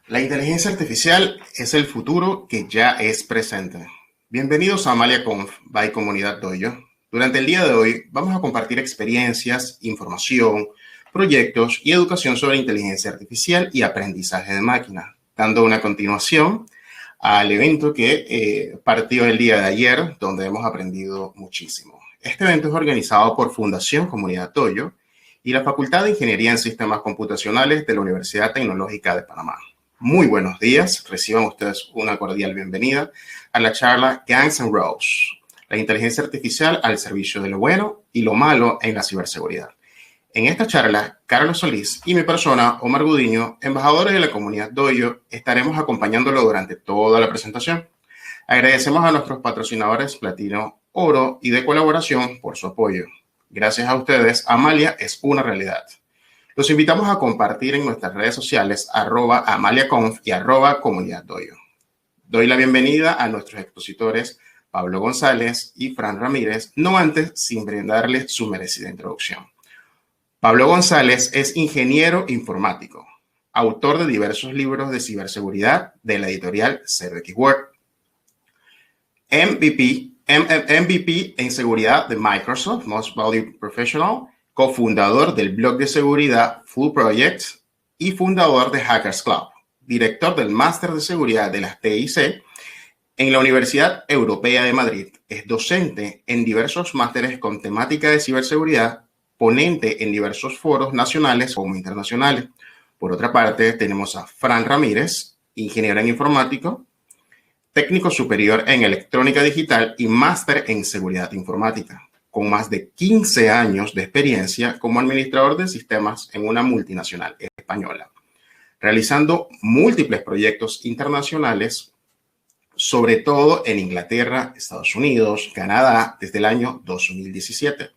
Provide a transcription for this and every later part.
La inteligencia artificial es el futuro que ya es presente. Bienvenidos a AmaliaConf by Comunidad Dojo. Durante el día de hoy vamos a compartir experiencias, información, proyectos y educación sobre inteligencia artificial y aprendizaje de máquina, dando una continuación al evento que partió el día de ayer, donde hemos aprendido muchísimo. Este evento es organizado por Fundación Comunidad Dojo y la Facultad de Ingeniería en Sistemas Computacionales de la Universidad Tecnológica de Panamá. Muy buenos días, reciban ustedes una cordial bienvenida a la charla Guns N' Roses, la inteligencia artificial al servicio de lo bueno y lo malo en la ciberseguridad. En esta charla, Carlos Solís y mi persona, Omar Gudiño, embajadores de la comunidad Dojo, estaremos acompañándolo durante toda la presentación. Agradecemos a nuestros patrocinadores Platino, Oro y de Colaboración por su apoyo. Gracias a ustedes, Amalia es una realidad. Los invitamos a compartir en nuestras redes sociales @AmaliaConf y @Comunidad Dojo. Doy la bienvenida a nuestros expositores Pablo González y Fran Ramírez, no antes sin brindarles su merecida introducción. Pablo González es ingeniero informático, autor de diversos libros de ciberseguridad de la editorial 0xWord, MVP en seguridad de Microsoft, Most Valued Professional, cofundador del blog de seguridad Full Project y fundador de Hackers Club, director del máster de seguridad de las TIC en la Universidad Europea de Madrid. Es docente en diversos másteres con temática de ciberseguridad, ponente en diversos foros nacionales como internacionales. Por otra parte, tenemos a Fran Ramírez, ingeniero en informático, técnico superior en electrónica digital y máster en seguridad informática, con más de 15 años de experiencia como administrador de sistemas en una multinacional española, realizando múltiples proyectos internacionales, sobre todo en Inglaterra, Estados Unidos, Canadá, desde el año 2017.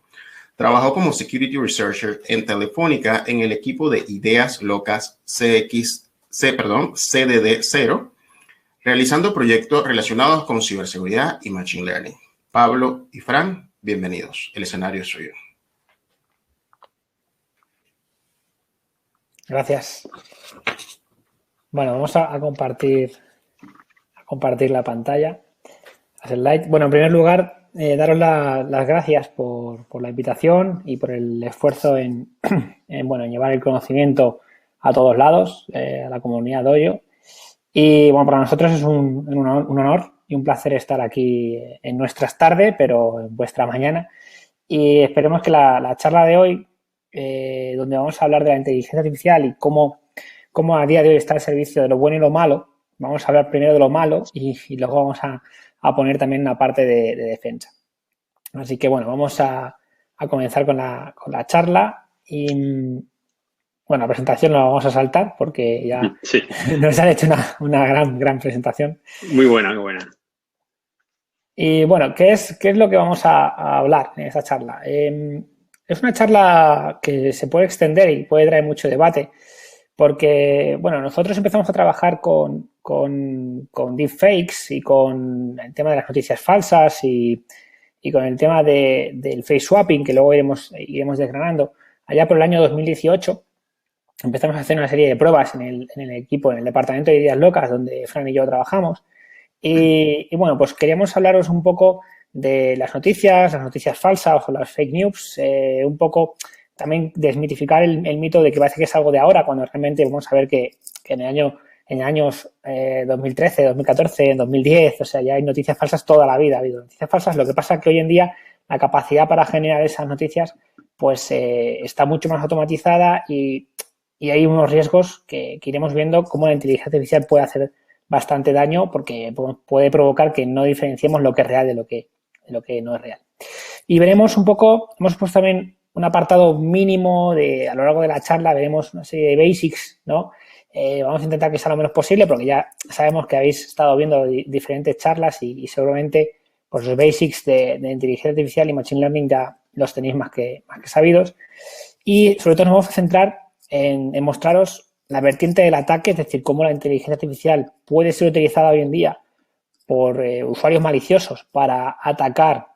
Trabajó como Security Researcher en Telefónica en el equipo de Ideas Locas CDD0, realizando proyectos relacionados con ciberseguridad y Machine Learning. Pablo y Fran, bienvenidos. El escenario es suyo. Gracias. Bueno, vamos a compartir la pantalla. Bueno, en primer lugar, daros las gracias por la invitación y por el esfuerzo en llevar el conocimiento a todos lados, a la comunidad Dojo. Y bueno, para nosotros es un honor y un placer estar aquí en nuestras tardes, pero en vuestra mañana. Y esperemos que la charla de hoy, donde vamos a hablar de la inteligencia artificial y cómo a día de hoy está al servicio de lo bueno y lo malo, vamos a hablar primero de lo malo y luego vamos a poner también una parte de defensa. Así que bueno, vamos a comenzar con la charla y bueno, la presentación la vamos a saltar porque ya sí. Nos han hecho una gran presentación. Muy buena, muy buena. Y bueno, ¿qué es lo que vamos a hablar en esta charla? Es una charla que se puede extender y puede traer mucho debate porque, bueno, nosotros empezamos a trabajar con deepfakes y con el tema de las noticias falsas y con el tema del face swapping, que luego iremos desgranando. Allá por el año 2018 empezamos a hacer una serie de pruebas en el equipo, en el departamento de Ideas Locas, donde Fran y yo trabajamos. Y bueno, pues queríamos hablaros un poco de las noticias falsas o las fake news, un poco también desmitificar el mito de que parece que es algo de ahora, cuando realmente vamos a ver que en años 2013, 2014, 2010, o sea, ya hay noticias falsas toda la vida, ha habido noticias falsas. Lo que pasa es que hoy en día la capacidad para generar esas noticias pues está mucho más automatizada y hay unos riesgos que iremos viendo cómo la inteligencia artificial puede hacer bastante daño porque puede provocar que no diferenciemos lo que es real de lo que no es real. Y veremos un poco, hemos puesto también un apartado mínimo a lo largo de la charla, veremos una serie de basics, ¿no? Vamos a intentar que sea lo menos posible porque ya sabemos que habéis estado viendo diferentes charlas y seguramente pues los basics de inteligencia artificial y machine learning ya los tenéis más que sabidos. Y sobre todo nos vamos a centrar en mostraros la vertiente del ataque, es decir, cómo la inteligencia artificial puede ser utilizada hoy en día por usuarios maliciosos para atacar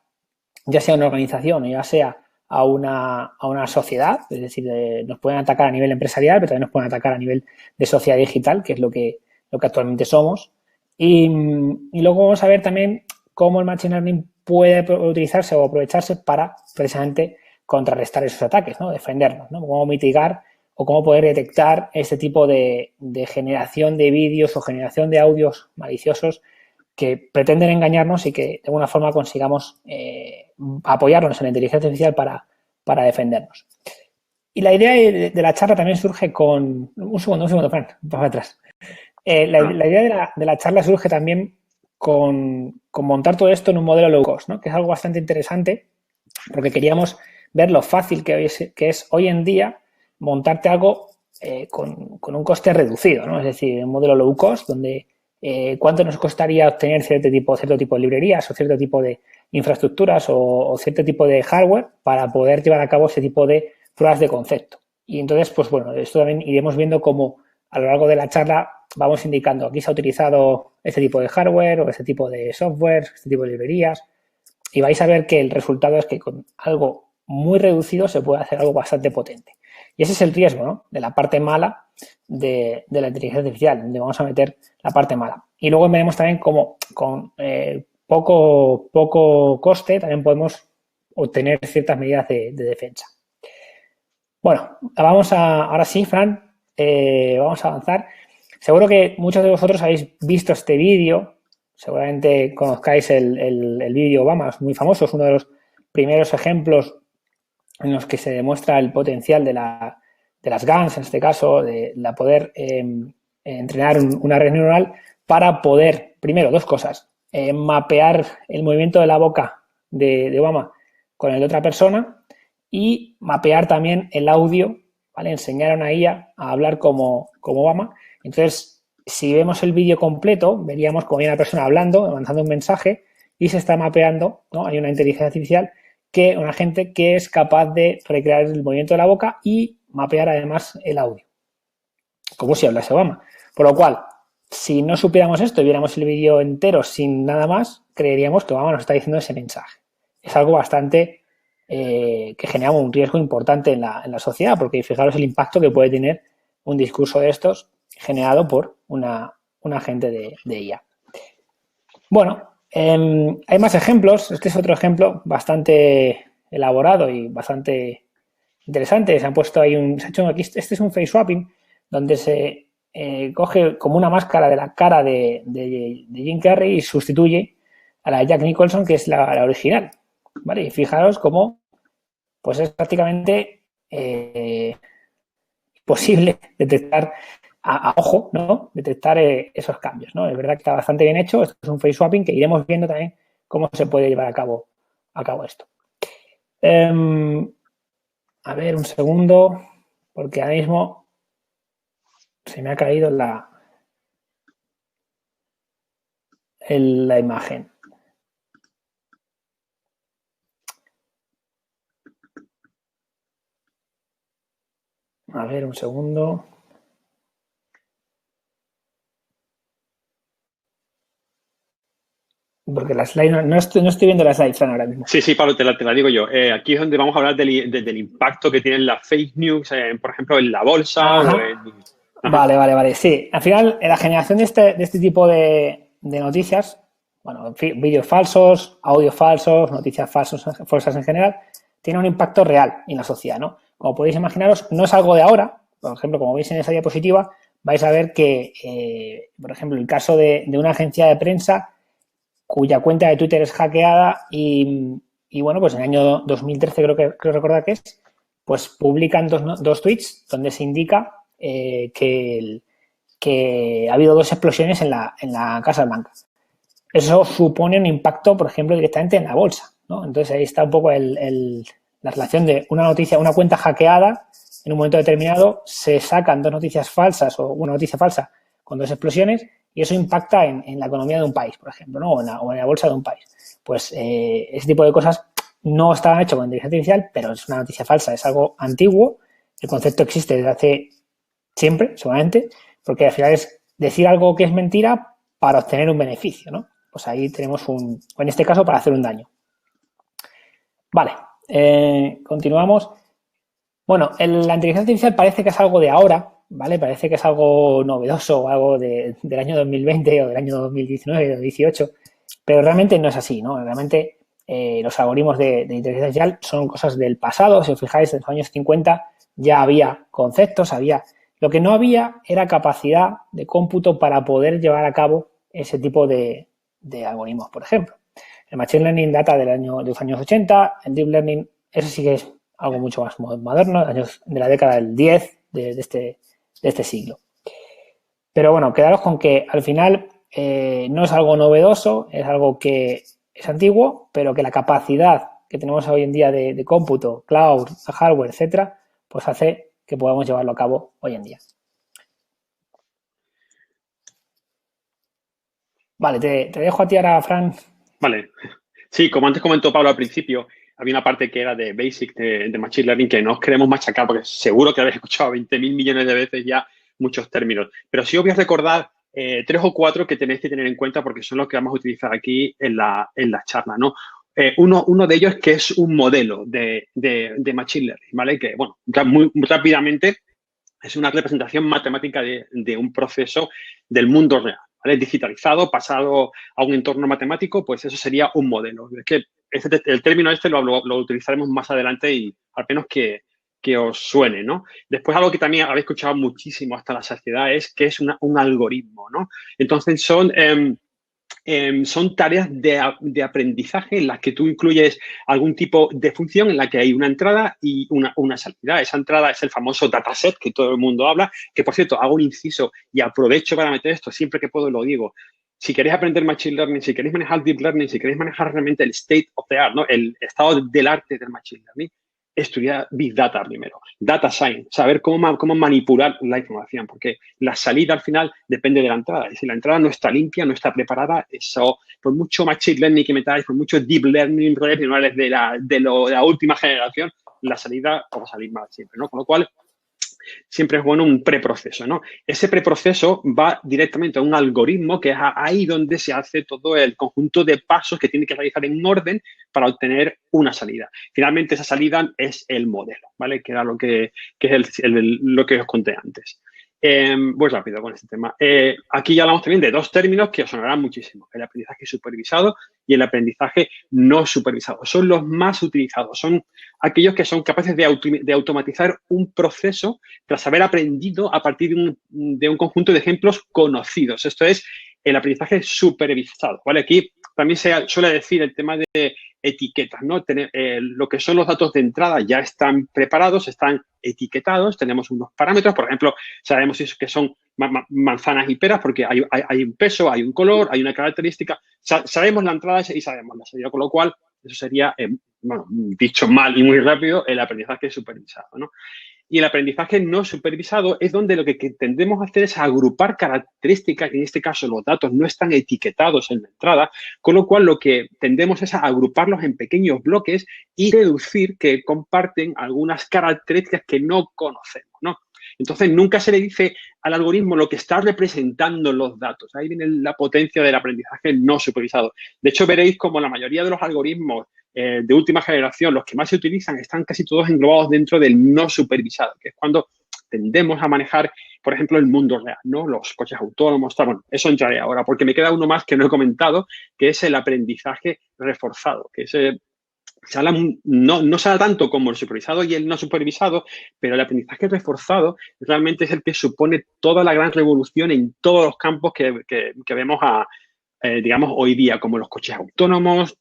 ya sea una organización o ya sea a una sociedad, es decir, nos pueden atacar a nivel empresarial, pero también nos pueden atacar a nivel de sociedad digital, que es lo que lo que actualmente somos. Y luego vamos a ver también cómo el Machine Learning puede utilizarse o aprovecharse para precisamente contrarrestar esos ataques, ¿no? Defendernos, ¿no? Cómo mitigar o cómo poder detectar este tipo de generación de vídeos o generación de audios maliciosos que pretenden engañarnos y que de alguna forma consigamos apoyarnos en la inteligencia artificial para defendernos. Y la idea de la charla también surge con... Un segundo, Fran, para atrás. La idea de la charla surge también con montar todo esto en un modelo low cost, ¿no? Que es algo bastante interesante porque queríamos ver lo fácil que es hoy en día montarte algo con un coste reducido, ¿no? Es decir, un modelo low cost donde cuánto nos costaría obtener cierto tipo de librerías o cierto tipo de infraestructuras o cierto tipo de hardware para poder llevar a cabo ese tipo de pruebas de concepto. Y entonces, pues bueno, esto también iremos viendo cómo a lo largo de la charla vamos indicando aquí se ha utilizado este tipo de hardware o este tipo de software, este tipo de librerías, y vais a ver que el resultado es que con algo muy reducido se puede hacer algo bastante potente. Y ese es el riesgo, ¿no? De la parte mala de la inteligencia artificial, donde vamos a meter la parte mala. Y luego veremos también cómo con poco coste también podemos obtener ciertas medidas de defensa. Bueno, ahora sí, Fran, vamos a avanzar. Seguro que muchos de vosotros habéis visto este vídeo, seguramente conozcáis el vídeo Obama, es muy famoso, es uno de los primeros ejemplos en los que se demuestra el potencial de las GANs, en este caso, de la poder entrenar una red neuronal para poder, primero, dos cosas, mapear el movimiento de la boca de Obama con el de otra persona y mapear también el audio, ¿vale? Enseñar a una IA a hablar como Obama. Entonces, si vemos el vídeo completo, veríamos como hay una persona hablando, avanzando un mensaje y se está mapeando, ¿no? Hay una inteligencia artificial un agente que es capaz de recrear el movimiento de la boca y mapear además el audio, como si hablase Obama. Por lo cual, si no supiéramos esto y viéramos el vídeo entero sin nada más, creeríamos que Obama nos está diciendo ese mensaje. Es algo bastante que genera un riesgo importante en la sociedad, porque fijaros el impacto que puede tener un discurso de estos generado por un agente de IA. Bueno, hay más ejemplos. Este es otro ejemplo bastante elaborado y bastante interesante. Se han puesto ahí se ha hecho aquí, este es un face swapping donde se coge como una máscara de la cara de Jim Carrey y sustituye a la de Jack Nicholson, que es la original, ¿vale? Y fijaros cómo pues es prácticamente imposible detectar a ojo, ¿no? Detectar esos cambios, ¿no? Es verdad que está bastante bien hecho. Esto es un face swapping que iremos viendo también cómo se puede llevar a cabo esto. A ver, un segundo, porque ahora mismo se me ha caído la imagen. A ver, un segundo. Porque la slide, no estoy viendo la slide, Fran, ahora mismo. Sí, Pablo, te la digo yo. Aquí es donde vamos a hablar del impacto que tienen las fake news, por ejemplo, en la bolsa. Ajá. O en... Vale. Sí, al final, la generación de este tipo de noticias, bueno, vídeos falsos, audios falsos, noticias falsas en general, tiene un impacto real en la sociedad, ¿no? Como podéis imaginaros, no es algo de ahora. Por ejemplo, como veis en esa diapositiva, vais a ver que, por ejemplo, el caso de una agencia de prensa cuya cuenta de Twitter es hackeada y bueno, pues en el año 2013 creo recordar que es, pues publican dos tweets donde se indica que ha habido dos explosiones en la Casa Blanca. Eso supone un impacto, por ejemplo, directamente en la bolsa, ¿no? Entonces ahí está un poco la relación de una noticia, una cuenta hackeada, en un momento determinado se sacan dos noticias falsas o una noticia falsa con dos explosiones y eso impacta en la economía de un país, por ejemplo, ¿no? o en la bolsa de un país. Pues ese tipo de cosas no estaban hechas con inteligencia artificial, pero es una noticia falsa, es algo antiguo. El concepto existe desde hace siempre, seguramente, porque al final es decir algo que es mentira para obtener un beneficio, ¿no? Pues ahí tenemos en este caso, para hacer un daño. Vale, continuamos. Bueno, la inteligencia artificial parece que es algo de ahora, ¿vale? Parece que es algo novedoso o algo del año 2020 o del año 2019, 2018, pero realmente no es así, ¿no? Realmente los algoritmos de inteligencia artificial son cosas del pasado. Si os fijáis, en los años 50 ya había conceptos, Lo que no había era capacidad de cómputo para poder llevar a cabo ese tipo de algoritmos, por ejemplo. El Machine Learning data de los años 80, el Deep Learning, eso sí que es algo mucho más moderno, de la década del 10 de este siglo. Pero bueno, quedaros con que al final no es algo novedoso, es algo que es antiguo, pero que la capacidad que tenemos hoy en día de cómputo, cloud, hardware, etcétera, pues hace que podamos llevarlo a cabo hoy en día. Vale, te dejo a ti ahora, Fran. Vale. Sí, como antes comentó Pablo al principio, había una parte que era de Basic de Machine Learning que no os queremos machacar porque seguro que habéis escuchado 20.000 millones de veces ya muchos términos. Pero sí os voy a recordar 3 o 4 que tenéis que tener en cuenta porque son los que vamos a utilizar aquí en la charla, ¿no? Uno de ellos que es un modelo de Machine Learning, ¿vale? Que, bueno, muy rápidamente es una representación matemática de un proceso del mundo real, ¿vale? Digitalizado, pasado a un entorno matemático, pues eso sería un modelo. Es que el término lo utilizaremos más adelante y al menos que os suene, ¿no? Después algo que también habéis escuchado muchísimo hasta la saciedad es que es un algoritmo, ¿no? Entonces son tareas de aprendizaje en las que tú incluyes algún tipo de función en la que hay una entrada y una salida. Esa entrada es el famoso dataset que todo el mundo habla, que por cierto, hago un inciso y aprovecho para meter esto, siempre que puedo lo digo. Si queréis aprender Machine Learning, si queréis manejar Deep Learning, si queréis manejar realmente el state of the art, ¿no? El estado del arte del Machine Learning, estudiar Big Data primero, Data Science, saber cómo manipular la información, porque la salida al final depende de la entrada. Y si la entrada no está limpia, no está preparada, eso, por mucho Machine Learning que metáis, por mucho Deep Learning, redes neuronales de la última generación, la salida va a salir mal siempre, ¿no? Con lo cual, siempre es bueno un preproceso, ¿no? Ese preproceso va directamente a un algoritmo que es ahí donde se hace todo el conjunto de pasos que tiene que realizar en orden para obtener una salida. Finalmente, esa salida es el modelo, ¿vale? Que era lo que es lo que os conté antes. Voy rápido con este tema. Aquí ya hablamos también de 2 términos que os sonarán muchísimo. El aprendizaje supervisado y el aprendizaje no supervisado. Son los más utilizados. Son aquellos que son capaces de automatizar un proceso tras haber aprendido a partir de un conjunto de ejemplos conocidos. Esto es el aprendizaje supervisado, ¿vale? Aquí también se suele decir el tema de etiquetas, ¿no? Lo que son los datos de entrada ya están preparados, están etiquetados, tenemos unos parámetros, por ejemplo, sabemos que son manzanas y peras porque hay un peso, hay un color, hay una característica, sabemos la entrada y sabemos la salida, con lo cual eso sería, bueno, dicho mal y muy rápido, el aprendizaje supervisado, ¿no? Y el aprendizaje no supervisado es donde lo que tendemos a hacer es agrupar características, en este caso los datos no están etiquetados en la entrada, con lo cual lo que tendemos es a agruparlos en pequeños bloques y deducir que comparten algunas características que no conocemos, ¿no? Entonces, nunca se le dice al algoritmo lo que está representando los datos. Ahí viene la potencia del aprendizaje no supervisado. De hecho, veréis como la mayoría de los algoritmos de última generación, los que más se utilizan, están casi todos englobados dentro del no supervisado, que es cuando tendemos a manejar, por ejemplo, el mundo real, ¿no? Los coches autónomos, tal. Bueno, eso entraré ahora, porque me queda uno más que no he comentado, que es el aprendizaje reforzado, que se habla, no se habla tanto como el supervisado y el no supervisado, pero el aprendizaje reforzado realmente es el que supone toda la gran revolución en todos los campos que vemos digamos, hoy día, como los coches autónomos,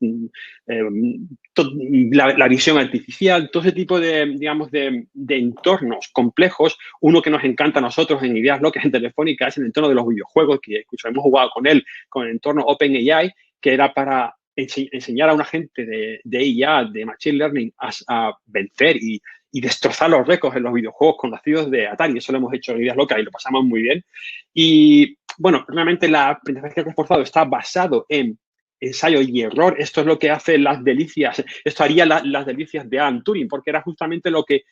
la visión artificial, todo ese tipo digamos, de entornos complejos. Uno que nos encanta a nosotros en Ideas Locas, en Telefónica, es el entorno de los videojuegos, que hemos jugado con él, con el entorno OpenAI, que era para enseñar a una gente de IA, de Machine Learning, a vencer y destrozar los récords en los videojuegos conocidos de Atari. Eso lo hemos hecho en Ideas Locas y lo pasamos muy bien. Y, bueno, realmente el aprendizaje reforzado está basado en ensayo y error. Esto es lo que hace las delicias. Esto haría las delicias de Alan Turing, porque era justamente lo que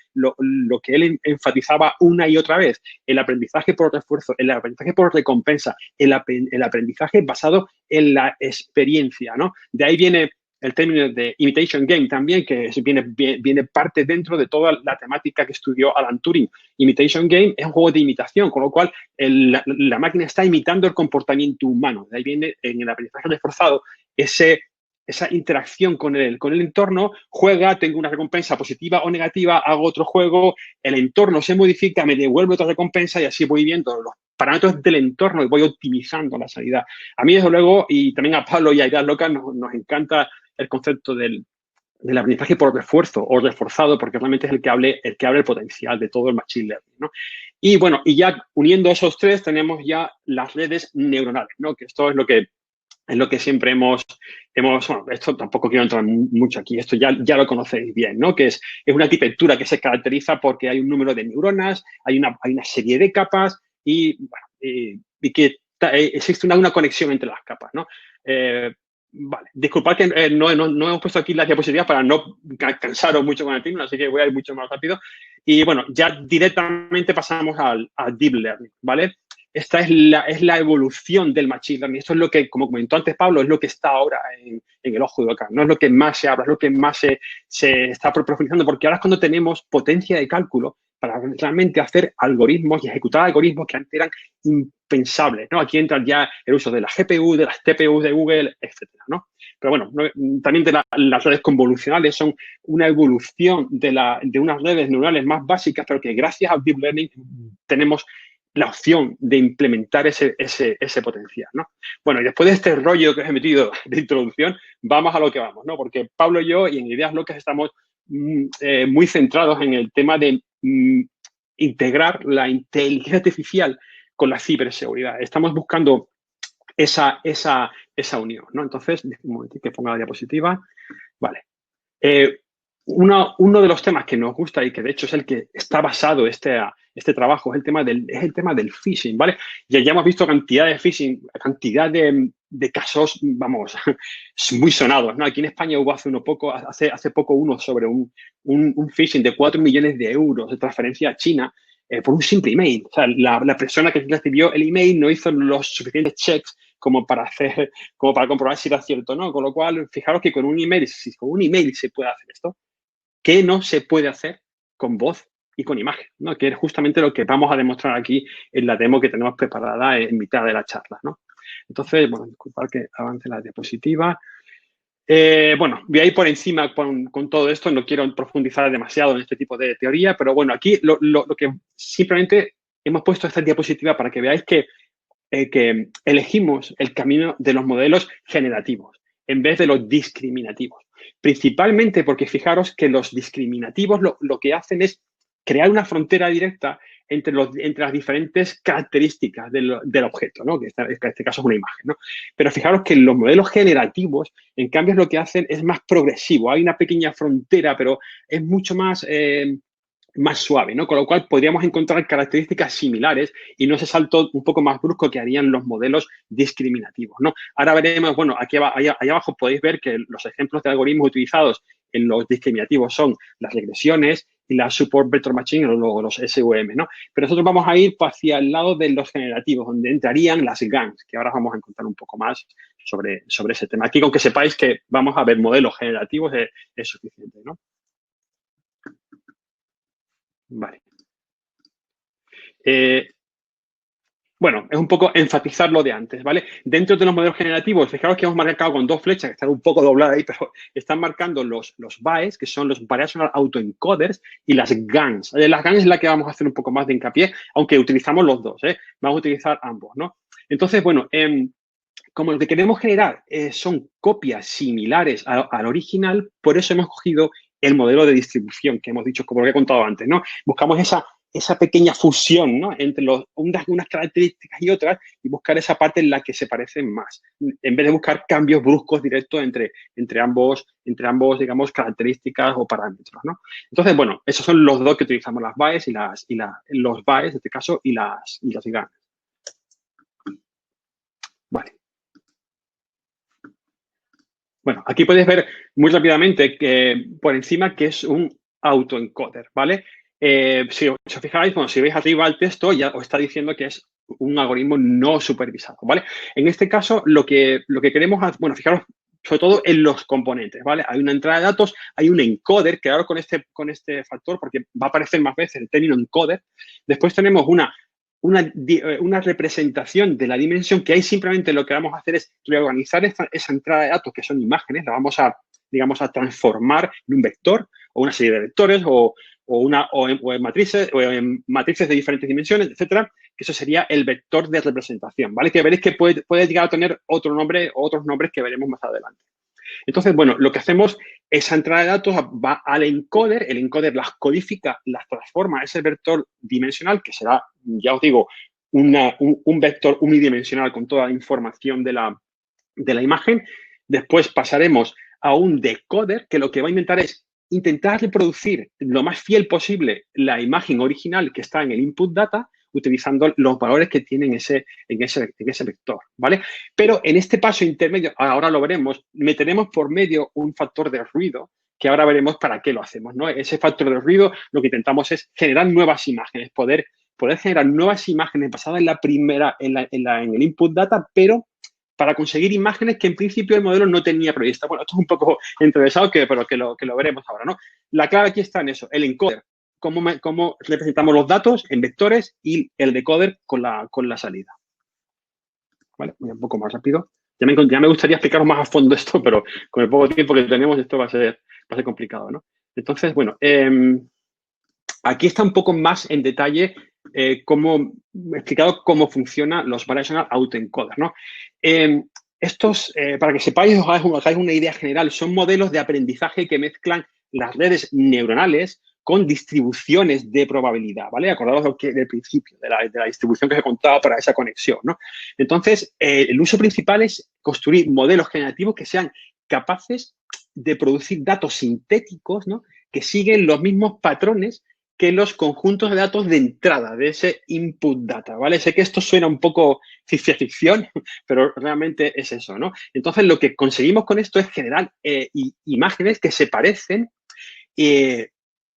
él enfatizaba una y otra vez. El aprendizaje por refuerzo, el aprendizaje por recompensa, el aprendizaje basado en la experiencia, ¿no? De ahí viene el término de imitation game también, que viene parte dentro de toda la temática que estudió Alan Turing. Imitation game es un juego de imitación, con lo cual la máquina está imitando el comportamiento humano. De ahí viene en el aprendizaje reforzado esa interacción con el entorno. Juega, tengo una recompensa positiva o negativa, hago otro juego, el entorno se modifica, me devuelve otra recompensa y así voy viendo los parámetros del entorno y voy optimizando la salida. A mí, desde luego, y también a Pablo y a Ideas Locas nos encanta el concepto del aprendizaje por refuerzo o reforzado, porque realmente es el que abre el potencial de todo el machine learning, ¿no? Y bueno, y ya uniendo esos tres, tenemos ya las redes neuronales, ¿no? Que esto es lo que siempre hemos, bueno, esto tampoco quiero entrar mucho aquí, esto ya lo conocéis bien, ¿no? Que es una arquitectura que se caracteriza porque hay un número de neuronas, hay una serie de capas y, bueno, y que existe una conexión entre las capas, ¿no? Vale, disculpad que no hemos puesto aquí las diapositivas para no cansaros mucho con el tema, así que voy a ir mucho más rápido. Y bueno, ya directamente pasamos al deep learning, ¿vale? Esta es la evolución del machine learning. Esto es lo que, como comentó antes Pablo, es lo que está ahora en el ojo de Oca. No es lo que más se habla, es lo que más se está profundizando, porque ahora es cuando tenemos potencia de cálculo para realmente hacer algoritmos y ejecutar algoritmos que antes eran impensables, ¿no? Aquí entra ya el uso de la GPU, de las TPU de Google, etcétera, ¿no? Pero bueno, también las redes convolucionales son una evolución de unas redes neuronales más básicas, pero que gracias al deep learning tenemos la opción de implementar ese potencial, ¿no? Bueno, y después de este rollo que os he metido de introducción, vamos a lo que vamos, ¿no? Porque Pablo y yo, y en Ideas Locas, estamos muy centrados en el tema de integrar la inteligencia artificial con la ciberseguridad. Estamos buscando esa unión, ¿no? Entonces, un momentito que ponga la diapositiva. Vale. Uno de los temas que nos gusta y que de hecho es el que está basado este trabajo es el tema del phishing, ¿vale? Ya hemos visto cantidad de phishing, cantidad de casos, vamos, muy sonados, ¿no? Aquí en España hubo hace poco uno sobre un phishing de 4 millones de euros de transferencia a China por un simple email. O sea, la persona que recibió el email no hizo los suficientes checks como para comprobar si era cierto, ¿no? Con lo cual, fijaros que con un email, si con un email se puede hacer esto, ¿qué no se puede hacer con voz y con imagen? ¿No? Que es justamente lo que vamos a demostrar aquí en la demo que tenemos preparada en mitad de la charla, ¿no? Entonces, bueno, disculpad que avance la diapositiva. Bueno, voy a ir por encima con todo esto, no quiero profundizar demasiado en este tipo de teoría, pero bueno, aquí lo que simplemente hemos puesto esta diapositiva para que veáis que elegimos el camino de los modelos generativos en vez de los discriminativos. Principalmente porque fijaros que los discriminativos lo que hacen es crear una frontera directa entre las diferentes características del objeto, ¿no? Que en este caso es una imagen, ¿no? Pero fijaros que los modelos generativos, en cambio, lo que hacen es más progresivo. Hay una pequeña frontera, pero es mucho más suave, ¿no? Con lo cual podríamos encontrar características similares y no ese salto un poco más brusco que harían los modelos discriminativos, ¿no? Ahora veremos, bueno, allá abajo podéis ver que los ejemplos de algoritmos utilizados en los discriminativos son las regresiones y la support vector machine o luego los SVM, ¿no? Pero nosotros vamos a ir hacia el lado de los generativos, donde entrarían las GANs, que ahora vamos a encontrar un poco más sobre ese tema. Aquí, con que sepáis que vamos a ver modelos generativos es suficiente, ¿no? Vale. Bueno, es un poco enfatizar lo de antes, ¿vale? Dentro de los modelos generativos, fijaros que hemos marcado con dos flechas que están un poco dobladas ahí, pero están marcando los BAEs, que son los Variational Autoencoders, y las GANs. Las GANs es la que vamos a hacer un poco más de hincapié, aunque utilizamos los dos, ¿eh? Vamos a utilizar ambos, ¿no? Entonces, bueno, como lo que queremos generar son copias similares al original, por eso hemos cogido el modelo de distribución que hemos dicho, como lo que he contado antes, ¿no? Buscamos esa pequeña fusión, ¿no? Entre unas características y otras y buscar esa parte en la que se parecen más, en vez de buscar cambios bruscos directos entre ambos, digamos, características o parámetros, ¿no? Entonces, bueno, esos son los dos que utilizamos, las BAEs los BAEs, en este caso, y las GANs. Vale. Bueno, aquí podéis ver muy rápidamente por encima que es un autoencoder, ¿vale? Si os fijáis, bueno, si veis arriba el texto, ya os está diciendo que es un algoritmo no supervisado, ¿vale? En este caso, lo que queremos, bueno, fijaros sobre todo en los componentes, ¿vale? Hay una entrada de datos, hay un encoder, que ahora con este factor, porque va a aparecer más veces el término encoder. Después tenemos una representación de la dimensión, que ahí simplemente lo que vamos a hacer es reorganizar esa entrada de datos, que son imágenes, la vamos a, digamos, a transformar en un vector o una serie de vectores o en matrices de diferentes dimensiones, etcétera, que eso sería el vector de representación, ¿vale? Que veréis que puede llegar a tener otro nombre o otros nombres que veremos más adelante. Entonces, bueno, lo que hacemos, esa entrada de datos va al encoder, el encoder las codifica, las transforma a ese vector dimensional, que será, ya os digo, un vector unidimensional con toda la información de la imagen. Después pasaremos a un decoder, que lo que va a intentar reproducir lo más fiel posible la imagen original que está en el input data, utilizando los valores que tienen en ese vector, ¿vale? Pero en este paso intermedio, ahora lo veremos, meteremos por medio un factor de ruido, que ahora veremos para qué lo hacemos, ¿no? Ese factor de ruido lo que intentamos es generar nuevas imágenes, poder generar nuevas imágenes basadas en el input data, pero para conseguir imágenes que en principio el modelo no tenía previstas. Bueno, esto es un poco interesado, pero que lo veremos ahora, ¿no? La clave aquí está en eso, el encoder. Cómo representamos los datos en vectores y el decoder con la salida. ¿Vale? Voy un poco más rápido. Ya me gustaría explicaros más a fondo esto, pero con el poco tiempo que tenemos esto va a ser complicado, ¿no? Entonces, bueno, aquí está un poco más en detalle explicado cómo funcionan los Variational Autoencoders, ¿no? Estos, para que sepáis, os hagáis una idea general, son modelos de aprendizaje que mezclan las redes neuronales con distribuciones de probabilidad, ¿vale? Acordaos del principio, de la distribución que se contaba para esa conexión, ¿no? Entonces, el uso principal es construir modelos generativos que sean capaces de producir datos sintéticos, ¿no? Que siguen los mismos patrones que los conjuntos de datos de entrada de ese input data, ¿vale? Sé que esto suena un poco ciencia ficción, pero realmente es eso, ¿no? Entonces, lo que conseguimos con esto es generar imágenes que se parecen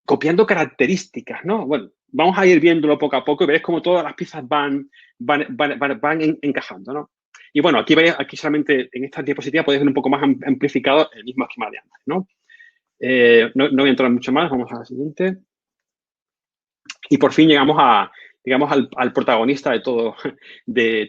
copiando características, ¿no? Bueno, vamos a ir viéndolo poco a poco y veréis cómo todas las piezas van encajando, ¿no? Y bueno, aquí solamente en esta diapositiva podéis ver un poco más amplificado el mismo esquema de antes, ¿no? No voy a entrar mucho más, vamos a la siguiente. Y por fin llegamos al protagonista de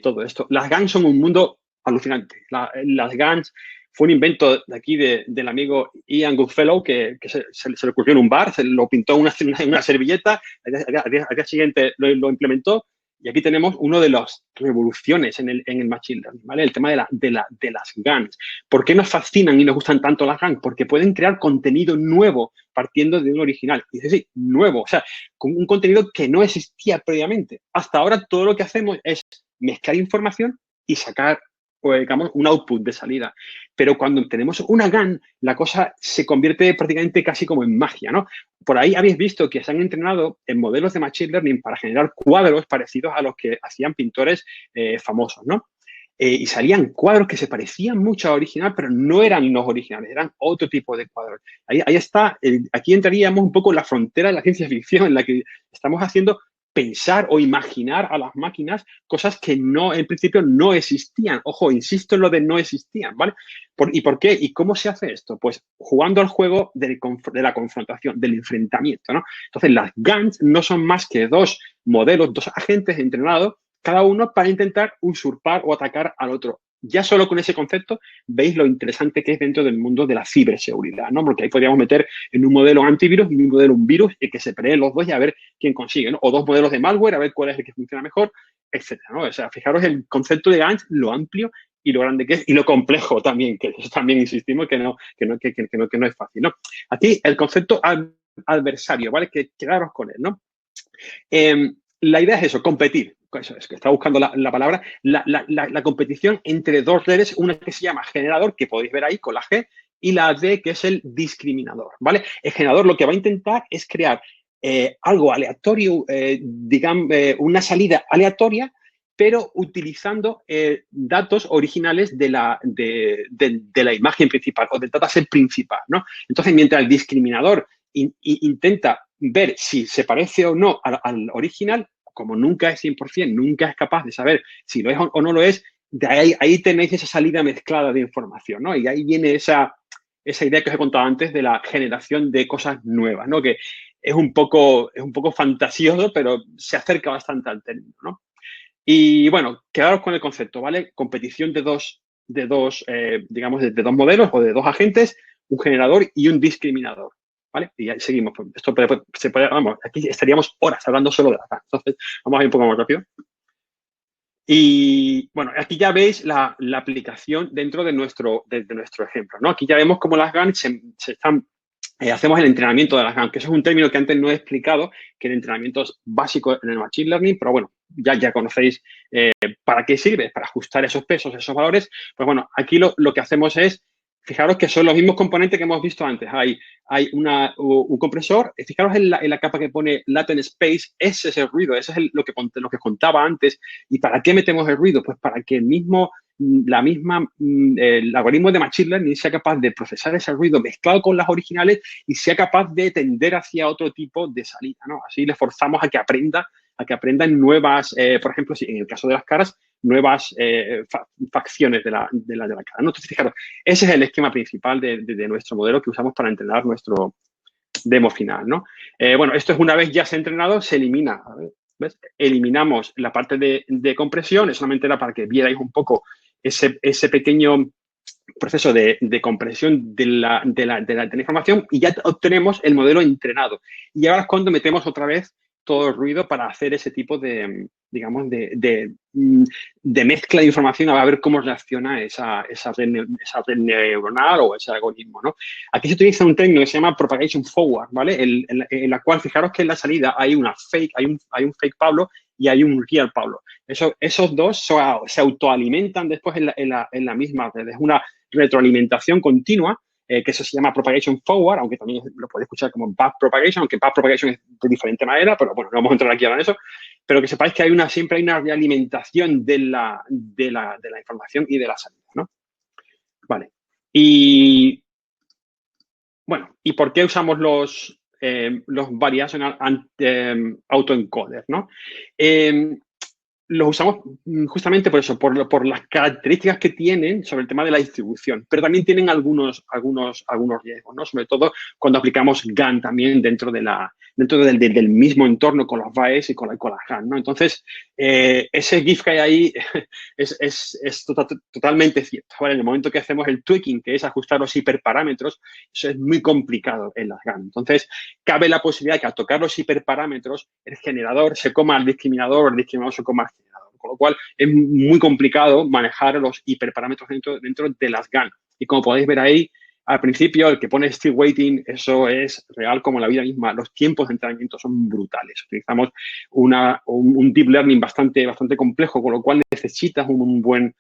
todo esto. Las GANs son un mundo alucinante. Las GANs fue un invento de aquí del amigo Ian Goodfellow que se le ocurrió en un bar, se lo pintó en una servilleta, al día siguiente lo implementó y aquí tenemos una de las revoluciones en el Machine Learning, ¿vale? El tema de las GANs. ¿Por qué nos fascinan y nos gustan tanto las GANs? Porque pueden crear contenido nuevo partiendo de un original. Y es decir, nuevo, o sea, con un contenido que no existía previamente. Hasta ahora todo lo que hacemos es mezclar información y sacar, pues, digamos, un output de salida. Pero cuando tenemos una GAN, la cosa se convierte prácticamente casi como en magia, ¿no? Por ahí habéis visto que se han entrenado en modelos de Machine Learning para generar cuadros parecidos a los que hacían pintores famosos, ¿no? Y salían cuadros que se parecían mucho a original, pero no eran los originales, eran otro tipo de cuadros. Ahí está, aquí entraríamos un poco en la frontera de la ciencia ficción, en la que estamos haciendo pensar o imaginar a las máquinas cosas que en principio no existían. Ojo, insisto en lo de no existían, ¿vale? ¿Y por qué? ¿Y cómo se hace esto? Pues jugando al juego de la confrontación, del enfrentamiento, ¿no? Entonces, las GANs no son más que dos modelos, dos agentes entrenados, cada uno para intentar usurpar o atacar al otro. Ya solo con ese concepto veis lo interesante que es dentro del mundo de la ciberseguridad, ¿no? Porque ahí podríamos meter en un modelo antivirus y un modelo un virus y que se peleen los dos y a ver quién consigue, ¿no? O dos modelos de malware, a ver cuál es el que funciona mejor, etcétera, ¿no? O sea, fijaros el concepto de GANs, lo amplio y lo grande que es y lo complejo también, que eso también insistimos que no es fácil, ¿no? Aquí el concepto adversario, ¿vale? Que quedaros con él, ¿no? La idea es eso, competir. Eso es que está buscando la palabra, la competición entre dos redes, una que se llama generador, que podéis ver ahí con la G, y la D, que es el discriminador, ¿vale? El generador lo que va a intentar es crear algo aleatorio, digamos, una salida aleatoria, pero utilizando datos originales de la imagen principal o del dataset principal, ¿no? Entonces, mientras el discriminador intenta ver si se parece o no al original, como nunca es 100%, nunca es capaz de saber si lo es o no lo es, ahí tenéis esa salida mezclada de información, ¿no? Y ahí viene esa idea que os he contado antes de la generación de cosas nuevas, ¿no? Que es un poco fantasioso, pero se acerca bastante al término, ¿no? Y bueno, quedaros con el concepto, ¿vale? Competición digamos, de dos modelos o de dos agentes, un generador y un discriminador, ¿vale? Y ahí seguimos. Esto vamos, aquí estaríamos horas hablando solo de la GAN. Entonces, vamos a ir un poco más rápido. Y bueno, aquí ya veis la aplicación dentro de nuestro ejemplo, ¿no? Aquí ya vemos cómo las GAN se están hacemos el entrenamiento de las GAN, que eso es un término que antes no he explicado, que el entrenamiento es básico en el Machine Learning, pero bueno, ya conocéis para qué sirve, para ajustar esos pesos, esos valores. Pues bueno, aquí lo que hacemos es, fijaros que son los mismos componentes que hemos visto antes. Hay un compresor, fijaros en la capa que pone latent space, ese es el ruido, ese es lo que contaba antes. ¿Y para qué metemos el ruido? Pues para que el algoritmo de Machine Learning sea capaz de procesar ese ruido mezclado con las originales y sea capaz de tender hacia otro tipo de salida, ¿no? Así le forzamos a que aprendan nuevas, por ejemplo, si en el caso de las caras, nuevas facciones de la cara, ¿no? Entonces, fijaros, ese es el esquema principal de nuestro modelo que usamos para entrenar nuestro demo final, ¿no? Bueno, esto es una vez ya se ha entrenado, se elimina, ¿ves? Eliminamos la parte de compresión, solamente era para que vierais un poco ese pequeño proceso de compresión de la información y ya obtenemos el modelo entrenado. Y ahora es cuando metemos otra vez todo el ruido para hacer ese tipo de, digamos, de mezcla de información a ver cómo reacciona esa red neuronal o ese algoritmo, ¿no? Aquí se utiliza un término que se llama propagation forward, ¿vale? En la cual, fijaros que en la salida hay hay un fake Pablo y hay un real Pablo. Esos dos se autoalimentan después en la misma red. Es una retroalimentación continua, que eso se llama propagation forward, aunque también lo podéis escuchar como backpropagation, aunque backpropagation es de diferente manera, pero bueno, no vamos a entrar aquí ahora en eso. Pero que sepáis que siempre hay una realimentación de la información y de la salida, ¿no? Vale. Y bueno, ¿y por qué usamos los variational autoencoders, ¿no? Los usamos justamente por eso, por las características que tienen sobre el tema de la distribución, pero también tienen algunos riesgos, ¿no? Sobre todo cuando aplicamos GAN también dentro del mismo entorno con las VAEs y con las GAN, ¿no? Entonces, ese GIF que hay ahí es totalmente cierto, ¿vale? En el momento que hacemos el tweaking, que es ajustar los hiperparámetros, eso es muy complicado en las GAN. Entonces, cabe la posibilidad de que al tocar los hiperparámetros, el generador se coma al discriminador, el discriminador se coma al generador. Con lo cual, es muy complicado manejar los hiperparámetros dentro de las GAN. Y como podéis ver ahí, al principio, el que pone still waiting, eso es real como la vida misma. Los tiempos de entrenamiento son brutales. Utilizamos un deep learning bastante complejo, con lo cual necesitas un buen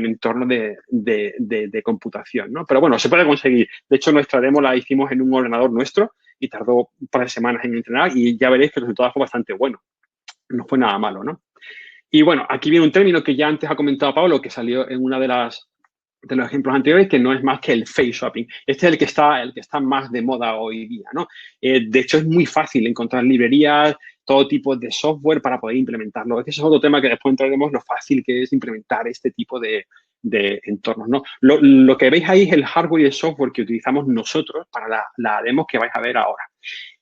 entorno de computación, ¿no? Pero bueno, se puede conseguir. De hecho, nuestra demo la hicimos en un ordenador nuestro y tardó un par de semanas en entrenar y ya veréis que el resultado fue bastante bueno. No fue nada malo, ¿no? Y bueno, aquí viene un término que ya antes ha comentado Pablo, que salió en una de los ejemplos anteriores, que no es más que el face swapping. Este es el que está más de moda hoy día, ¿no? De hecho, es muy fácil encontrar librerías, todo tipo de software para poder implementarlo. Ese es otro tema que después entraremos, lo fácil que es implementar este tipo de entornos, ¿no? Lo que veis ahí es el hardware y el software que utilizamos nosotros para la demo que vais a ver ahora.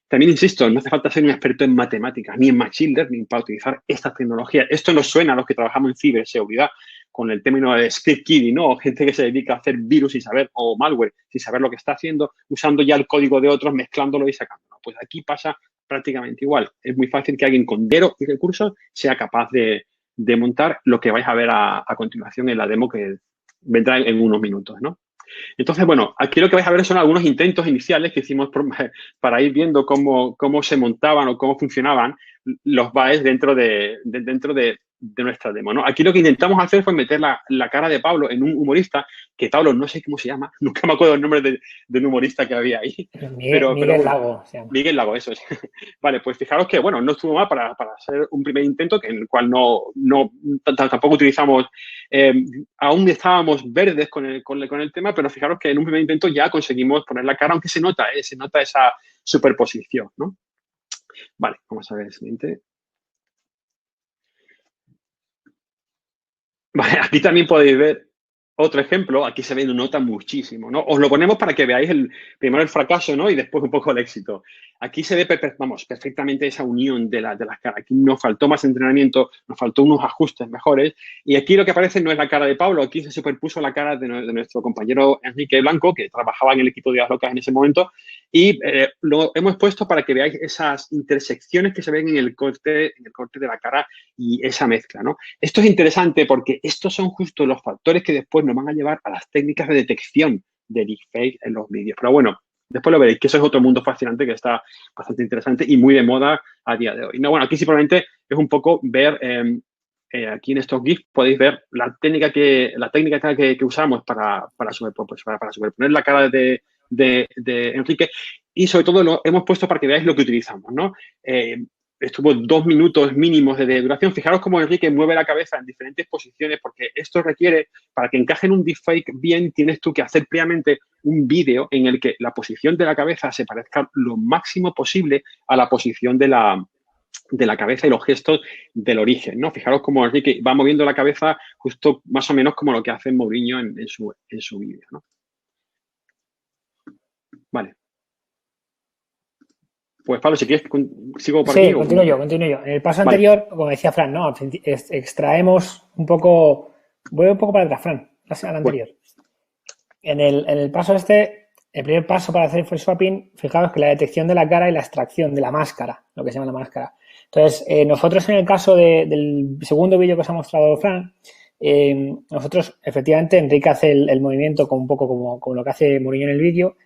También insisto, no hace falta ser un experto en matemáticas ni en machine learning para utilizar estas tecnologías. Esto nos suena a los que trabajamos en ciberseguridad con el término de script kidding, ¿no? Gente que se dedica a hacer virus o malware sin saber lo que está haciendo, usando ya el código de otros, mezclándolo y sacándolo. Pues aquí pasa prácticamente igual. Es muy fácil que alguien con dinero y recursos sea capaz de montar lo que vais a ver a continuación en la demo que vendrá en unos minutos, ¿no? Entonces, bueno, aquí lo que vais a ver son algunos intentos iniciales que hicimos para ir viendo cómo se montaban o cómo funcionaban los BAEs dentro de nuestra demo, ¿no? Aquí lo que intentamos hacer fue meter la cara de Pablo en un humorista, que Pablo no sé cómo se llama, nunca me acuerdo el nombre del humorista que había ahí. Miguel Lago se llama. Miguel Lago, eso es. Vale, pues fijaros que, bueno, no estuvo mal para hacer un primer intento, en el cual tampoco utilizamos, aún estábamos verdes con el tema, pero fijaros que en un primer intento ya conseguimos poner la cara, aunque se nota esa superposición, ¿no? Vale, vamos a ver el siguiente. Vale, aquí también podéis ver otro ejemplo. Aquí se ve nota muchísimo, ¿no? Os lo ponemos para que veáis primero el fracaso, ¿no? Y después un poco el éxito. Aquí se ve, vamos, perfectamente esa unión de las caras. Aquí nos faltó más entrenamiento, nos faltó unos ajustes mejores. Y aquí lo que aparece no es la cara de Pablo, aquí se superpuso la cara de nuestro compañero Enrique Blanco, que trabajaba en el equipo de Ideas Locas en ese momento. Y lo hemos puesto para que veáis esas intersecciones que se ven en el corte de la cara y esa mezcla, ¿no? Esto es interesante porque estos son justo los factores que después nos van a llevar a las técnicas de detección de deepfake en los vídeos. Pero bueno, después lo veréis, que eso es otro mundo fascinante que está bastante interesante y muy de moda a día de hoy. No, bueno, aquí simplemente es un poco ver, aquí en estos GIFs podéis ver la técnica que usamos para superponer la cara de Enrique, y sobre todo lo hemos puesto para que veáis lo que utilizamos, ¿no? Estuvo 2 minutos mínimos de duración. Fijaros cómo Enrique mueve la cabeza en diferentes posiciones, porque esto requiere, para que encaje en un deepfake bien, tienes tú que hacer previamente un vídeo en el que la posición de la cabeza se parezca lo máximo posible a la posición de la cabeza y los gestos del origen, ¿no? Fijaros cómo Enrique va moviendo la cabeza justo más o menos como lo que hace Mourinho en su vídeo, ¿no? Vale. Pues Pablo, si quieres, sigo por aquí. Sí, continúo yo. En el paso anterior, como decía Fran, ¿no? Extraemos un poco, voy un poco para atrás, Fran, al anterior. En el paso el primer paso para hacer face swapping, fijaos que la detección de la cara y la extracción de la máscara, lo que se llama la máscara. Entonces, nosotros en el caso del segundo vídeo que os ha mostrado Fran, nosotros, efectivamente, Enrique hace el movimiento un poco como lo que hace Mourinho en el vídeo.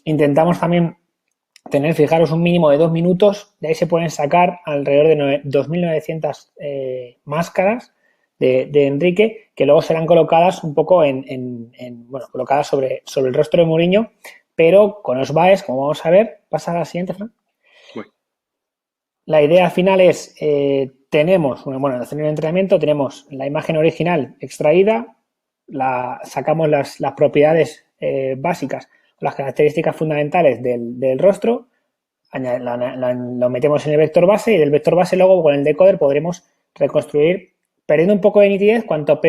Intentamos también tener, fijaros, un mínimo de 2 minutos. De ahí se pueden sacar alrededor de 2.900 máscaras de Enrique, que luego serán colocadas un poco colocadas sobre el rostro de Mourinho, pero con los BAEs, como vamos a ver. Pasa a la siguiente, Fran. Bueno. La idea final es, tenemos, en el entrenamiento tenemos la imagen original extraída, sacamos las propiedades básicas, las características fundamentales del rostro, lo metemos en el vector base, y del vector base luego con el decoder podremos reconstruir, perdiendo un poco de nitidez. Cuanto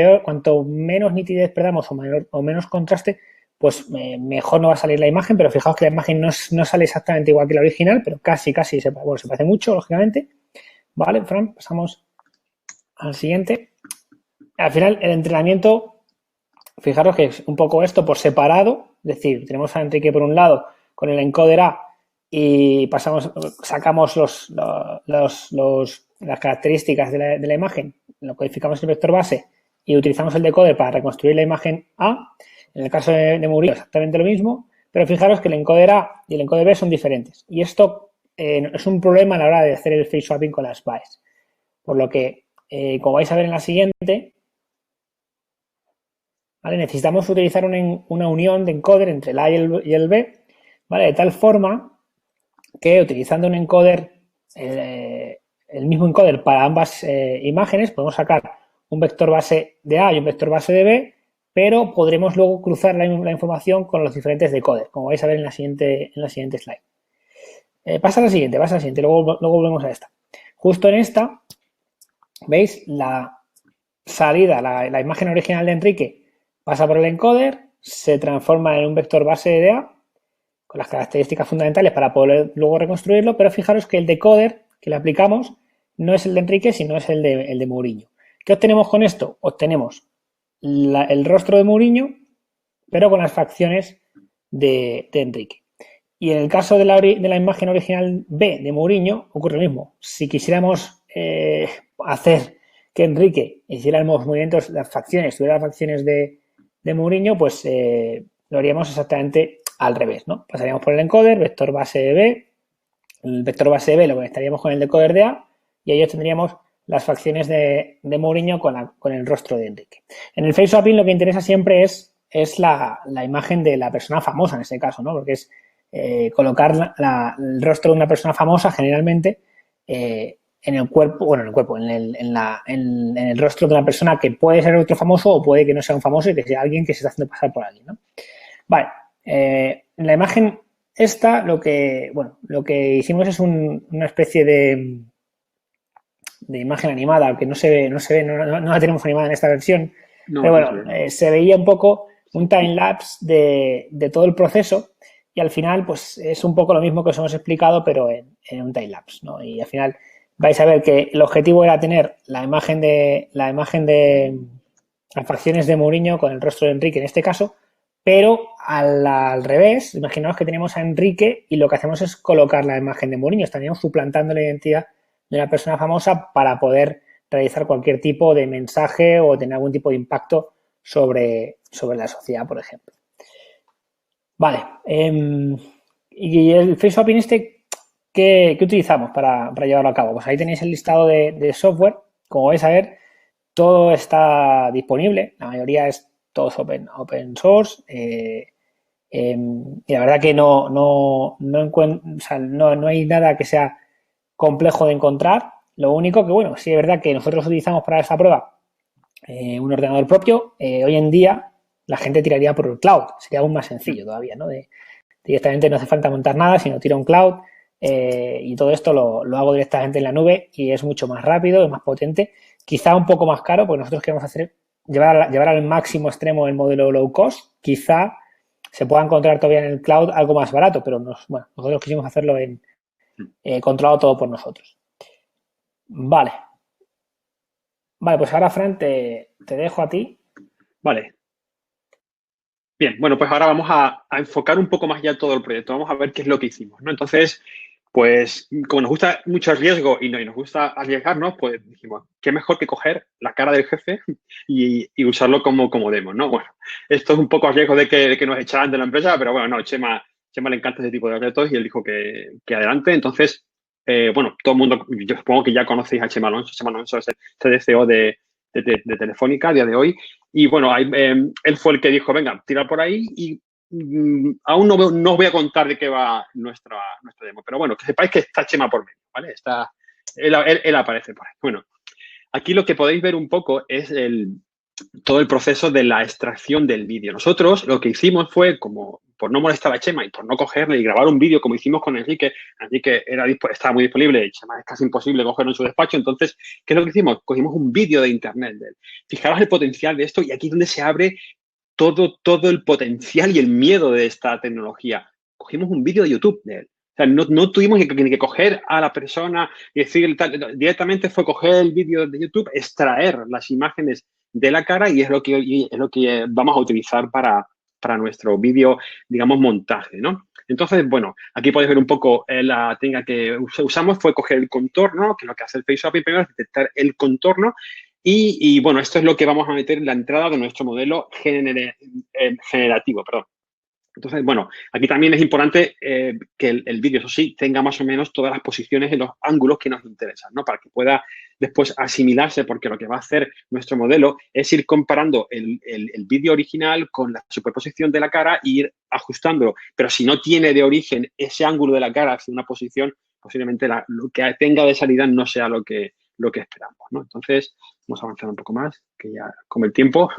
menos nitidez perdamos o menos contraste, pues mejor no va a salir la imagen. Pero fijaos que la imagen no sale exactamente igual que la original, pero casi se parece mucho, lógicamente. Vale, Fran, pasamos al siguiente. Al final, el entrenamiento, fijaros que es un poco esto por separado. Es decir, tenemos a Enrique por un lado con el encoder A y sacamos las características de la imagen, lo codificamos en el vector base y utilizamos el decoder para reconstruir la imagen A. En el caso de Mourinho, exactamente lo mismo, pero fijaros que el encoder A y el encoder B son diferentes. Y esto es un problema a la hora de hacer el face swapping con las BAEs. Por lo que, como vais a ver en la siguiente, ¿vale? Necesitamos utilizar una unión de encoder entre el A y el B, ¿vale? De tal forma que utilizando un encoder, el mismo encoder para ambas imágenes, podemos sacar un vector base de A y un vector base de B, pero podremos luego cruzar la información con los diferentes decoders, como vais a ver en la siguiente slide. Pasa a la siguiente, luego volvemos a esta. Justo en esta, ¿veis? La salida, la imagen original de Enrique pasa por el encoder, se transforma en un vector base de A con las características fundamentales para poder luego reconstruirlo, pero fijaros que el decoder que le aplicamos no es el de Enrique, sino es el de Mourinho. ¿Qué obtenemos con esto? Obtenemos el rostro de Mourinho, pero con las facciones de Enrique. Y en el caso de la imagen original B de Mourinho ocurre lo mismo. Si quisiéramos hacer que Enrique hiciera los movimientos, las facciones, tuviera las facciones de Mourinho, pues lo haríamos exactamente al revés, ¿no? Pasaríamos por el encoder, vector base de B, el vector base de B lo conectaríamos con el decoder de A y ahí obtendríamos las facciones de Mourinho con el rostro de Enrique. En el face swapping lo que interesa siempre es la imagen de la persona famosa en este caso, ¿no? Porque es colocar el rostro de una persona famosa generalmente en el rostro de una persona que puede ser otro famoso o puede que no sea un famoso y que sea alguien que se está haciendo pasar por alguien, ¿no? Vale, en la imagen esta lo que hicimos es una especie de imagen animada, aunque no la tenemos animada en esta versión, No, pero no bueno, sé. se veía un poco un time-lapse de todo el proceso y al final pues es un poco lo mismo que os hemos explicado, pero en un time-lapse, ¿no? Y al final vais a ver que el objetivo era tener la imagen de las facciones de Mourinho con el rostro de Enrique en este caso, pero al revés, imaginaos que tenemos a Enrique y lo que hacemos es colocar la imagen de Mourinho, estaríamos suplantando la identidad de una persona famosa para poder realizar cualquier tipo de mensaje o tener algún tipo de impacto sobre la sociedad, por ejemplo. Vale. Y el Face Swapping este, ¿qué utilizamos para llevarlo a cabo? Pues ahí tenéis el listado de software. Como vais a ver, todo está disponible. La mayoría es todos open source. Y la verdad que no hay nada que sea complejo de encontrar. Lo único que, bueno, sí es verdad que nosotros utilizamos para esta prueba un ordenador propio. Hoy en día la gente tiraría por el cloud. Sería aún más sencillo todavía, ¿no? Directamente no hace falta montar nada, sino tiro un cloud y todo esto lo hago directamente en la nube y es mucho más rápido, es más potente. Quizá un poco más caro, porque nosotros queremos llevar al máximo extremo el modelo low cost. Quizá se pueda encontrar todavía en el cloud algo más barato, pero nosotros quisimos hacerlo controlado todo por nosotros. Vale. Vale, pues ahora, Fran, te dejo a ti. Vale. Bien, bueno, pues ahora vamos a enfocar un poco más ya todo el proyecto. Vamos a ver qué es lo que hicimos, ¿no? Entonces, pues como nos gusta mucho el riesgo y nos gusta arriesgarnos, pues dijimos, qué mejor que coger la cara del jefe y usarlo como demo, ¿no? Bueno, esto es un poco a riesgo de que nos echaran de la empresa, pero bueno, no, Chema le encanta ese tipo de retos y él dijo que adelante. Entonces, bueno, todo el mundo, yo supongo que ya conocéis a Chema Alonso. Chema Alonso es el CDCO de Telefónica a día de hoy. Y bueno, él fue el que dijo, venga, tira por ahí y aún no os voy a contar de qué va nuestra demo. Pero bueno, que sepáis que está Chema por medio, ¿vale? Él aparece por ahí. Bueno, aquí lo que podéis ver un poco es todo el proceso de la extracción del vídeo. Nosotros lo que hicimos fue, como por no molestar a Chema y por no cogerle y grabar un vídeo como hicimos con Enrique estaba muy disponible y Chema es casi imposible cogerlo en su despacho. Entonces, ¿qué es lo que hicimos? Cogimos un vídeo de internet de él. Fijaros el potencial de esto y aquí es donde se abre todo el potencial y el miedo de esta tecnología. Cogimos un vídeo de YouTube de él. O sea, no tuvimos que coger a la persona y decir directamente fue coger el vídeo de YouTube, extraer las imágenes de la cara y es lo que vamos a utilizar para nuestro vídeo, digamos, montaje, ¿no? Entonces, bueno, aquí podéis ver un poco la técnica que usamos fue coger el contorno, que es lo que hace el Face Swapping primero, es detectar el contorno y, bueno, esto es lo que vamos a meter en la entrada de nuestro modelo generativo, perdón. Entonces, bueno, aquí también es importante que el vídeo, eso sí, tenga más o menos todas las posiciones en los ángulos que nos interesan, ¿no? Para que pueda después asimilarse, porque lo que va a hacer nuestro modelo es ir comparando el vídeo original con la superposición de la cara e ir ajustándolo. Pero si no tiene de origen ese ángulo de la cara hacia una posición, posiblemente lo que tenga de salida no sea lo que esperamos, ¿no? Entonces, vamos a avanzar un poco más, que ya con el tiempo.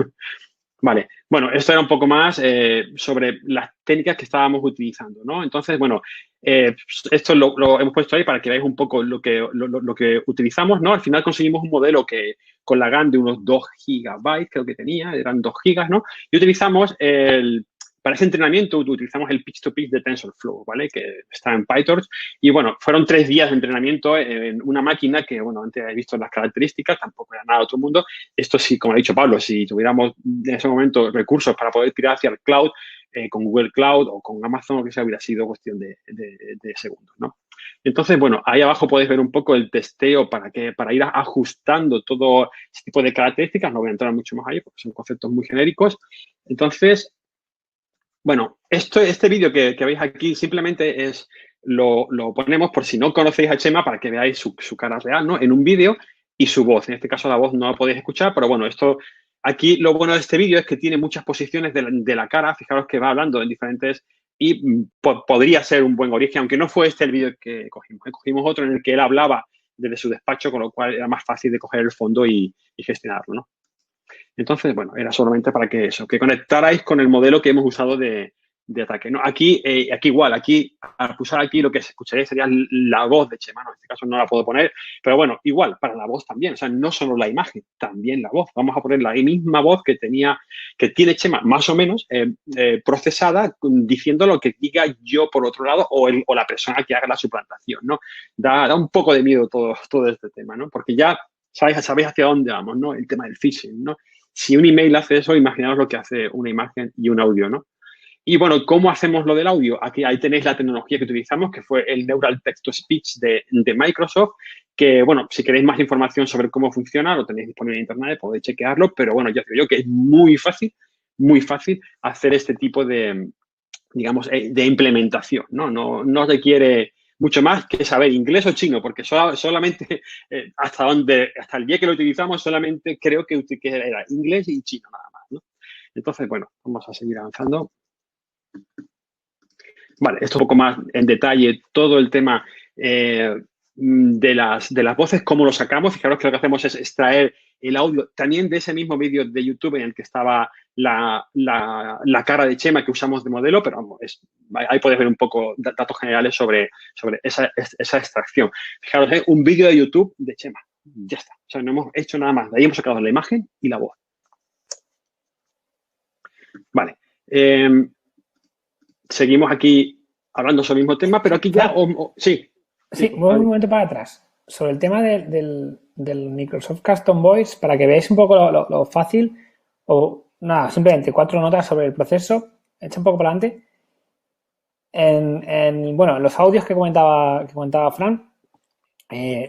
Vale, bueno, esto era un poco más sobre las técnicas que estábamos utilizando, ¿no? Entonces, bueno, esto lo hemos puesto ahí para que veáis un poco lo que utilizamos, ¿no? Al final conseguimos un modelo que con la RAM de unos 2 gigabytes, creo que tenía, eran 2 gigas, ¿no? Y utilizamos para ese entrenamiento utilizamos el pitch-to-pitch de TensorFlow, ¿vale? Que está en PyTorch. Y, bueno, fueron 3 días de entrenamiento en una máquina que, bueno, antes habéis visto las características, tampoco era nada de otro mundo. Esto sí, como ha dicho Pablo, si tuviéramos en ese momento recursos para poder tirar hacia el cloud, con Google Cloud o con Amazon, o que sea, hubiera sido cuestión de segundos, ¿no? Entonces, bueno, ahí abajo podéis ver un poco el testeo para ir ajustando todo ese tipo de características. No voy a entrar mucho más ahí porque son conceptos muy genéricos. Entonces, bueno, este vídeo que veis aquí simplemente lo ponemos por si no conocéis a Chema para que veáis su cara real, ¿no? En un vídeo y su voz. En este caso la voz no la podéis escuchar, pero bueno, aquí lo bueno de este vídeo es que tiene muchas posiciones de la cara. Fijaros que va hablando en diferentes y podría ser un buen origen, aunque no fue este el vídeo que cogimos. Cogimos otro en el que él hablaba desde su despacho, con lo cual era más fácil de coger el fondo y gestionarlo, ¿no? Entonces, bueno, era solamente para que conectarais con el modelo que hemos usado de de ataque, ¿no? Aquí igual, al pulsar aquí lo que se escucharía sería la voz de Chema, ¿no? En este caso no la puedo poner, pero bueno, igual, para la voz también, o sea, no solo la imagen, también la voz. Vamos a poner la misma voz que tiene Chema, más o menos, procesada, diciendo lo que diga yo por otro lado o la persona que haga la suplantación, ¿no? Da un poco de miedo todo este tema, ¿no? Porque ya sabéis hacia dónde vamos, ¿no? El tema del phishing, ¿no? Si un email hace eso, imaginaos lo que hace una imagen y un audio, ¿no? Y bueno, ¿cómo hacemos lo del audio? Ahí tenéis la tecnología que utilizamos, que fue el Neural Text-to-Speech de Microsoft, que, bueno, si queréis más información sobre cómo funciona, lo tenéis disponible en Internet, podéis chequearlo, pero bueno, ya os digo yo que es muy fácil hacer este tipo de, digamos, de implementación, ¿no? No requiere mucho más que saber inglés o chino, porque solamente hasta el día que lo utilizamos, solamente creo que era inglés y chino nada más, ¿no? Entonces, bueno, vamos a seguir avanzando. Vale, esto un poco más en detalle, todo el tema de las voces, cómo lo sacamos. Fijaros que lo que hacemos es extraer el audio también de ese mismo vídeo de YouTube en el que estaba la cara de Chema que usamos de modelo, pero vamos, ahí podéis ver un poco datos generales sobre esa extracción. Fijaros, un vídeo de YouTube de Chema. Ya está. O sea, no hemos hecho nada más. De ahí hemos sacado la imagen y la voz. Vale. Seguimos aquí hablando sobre el mismo tema, pero aquí ya... sí. Sí, voy un momento para atrás. Sobre el tema del Microsoft Custom Voice, para que veáis un poco lo fácil, o nada, simplemente 4 notas sobre el proceso. Echa un poco para adelante. Bueno, los audios que comentaba Fran,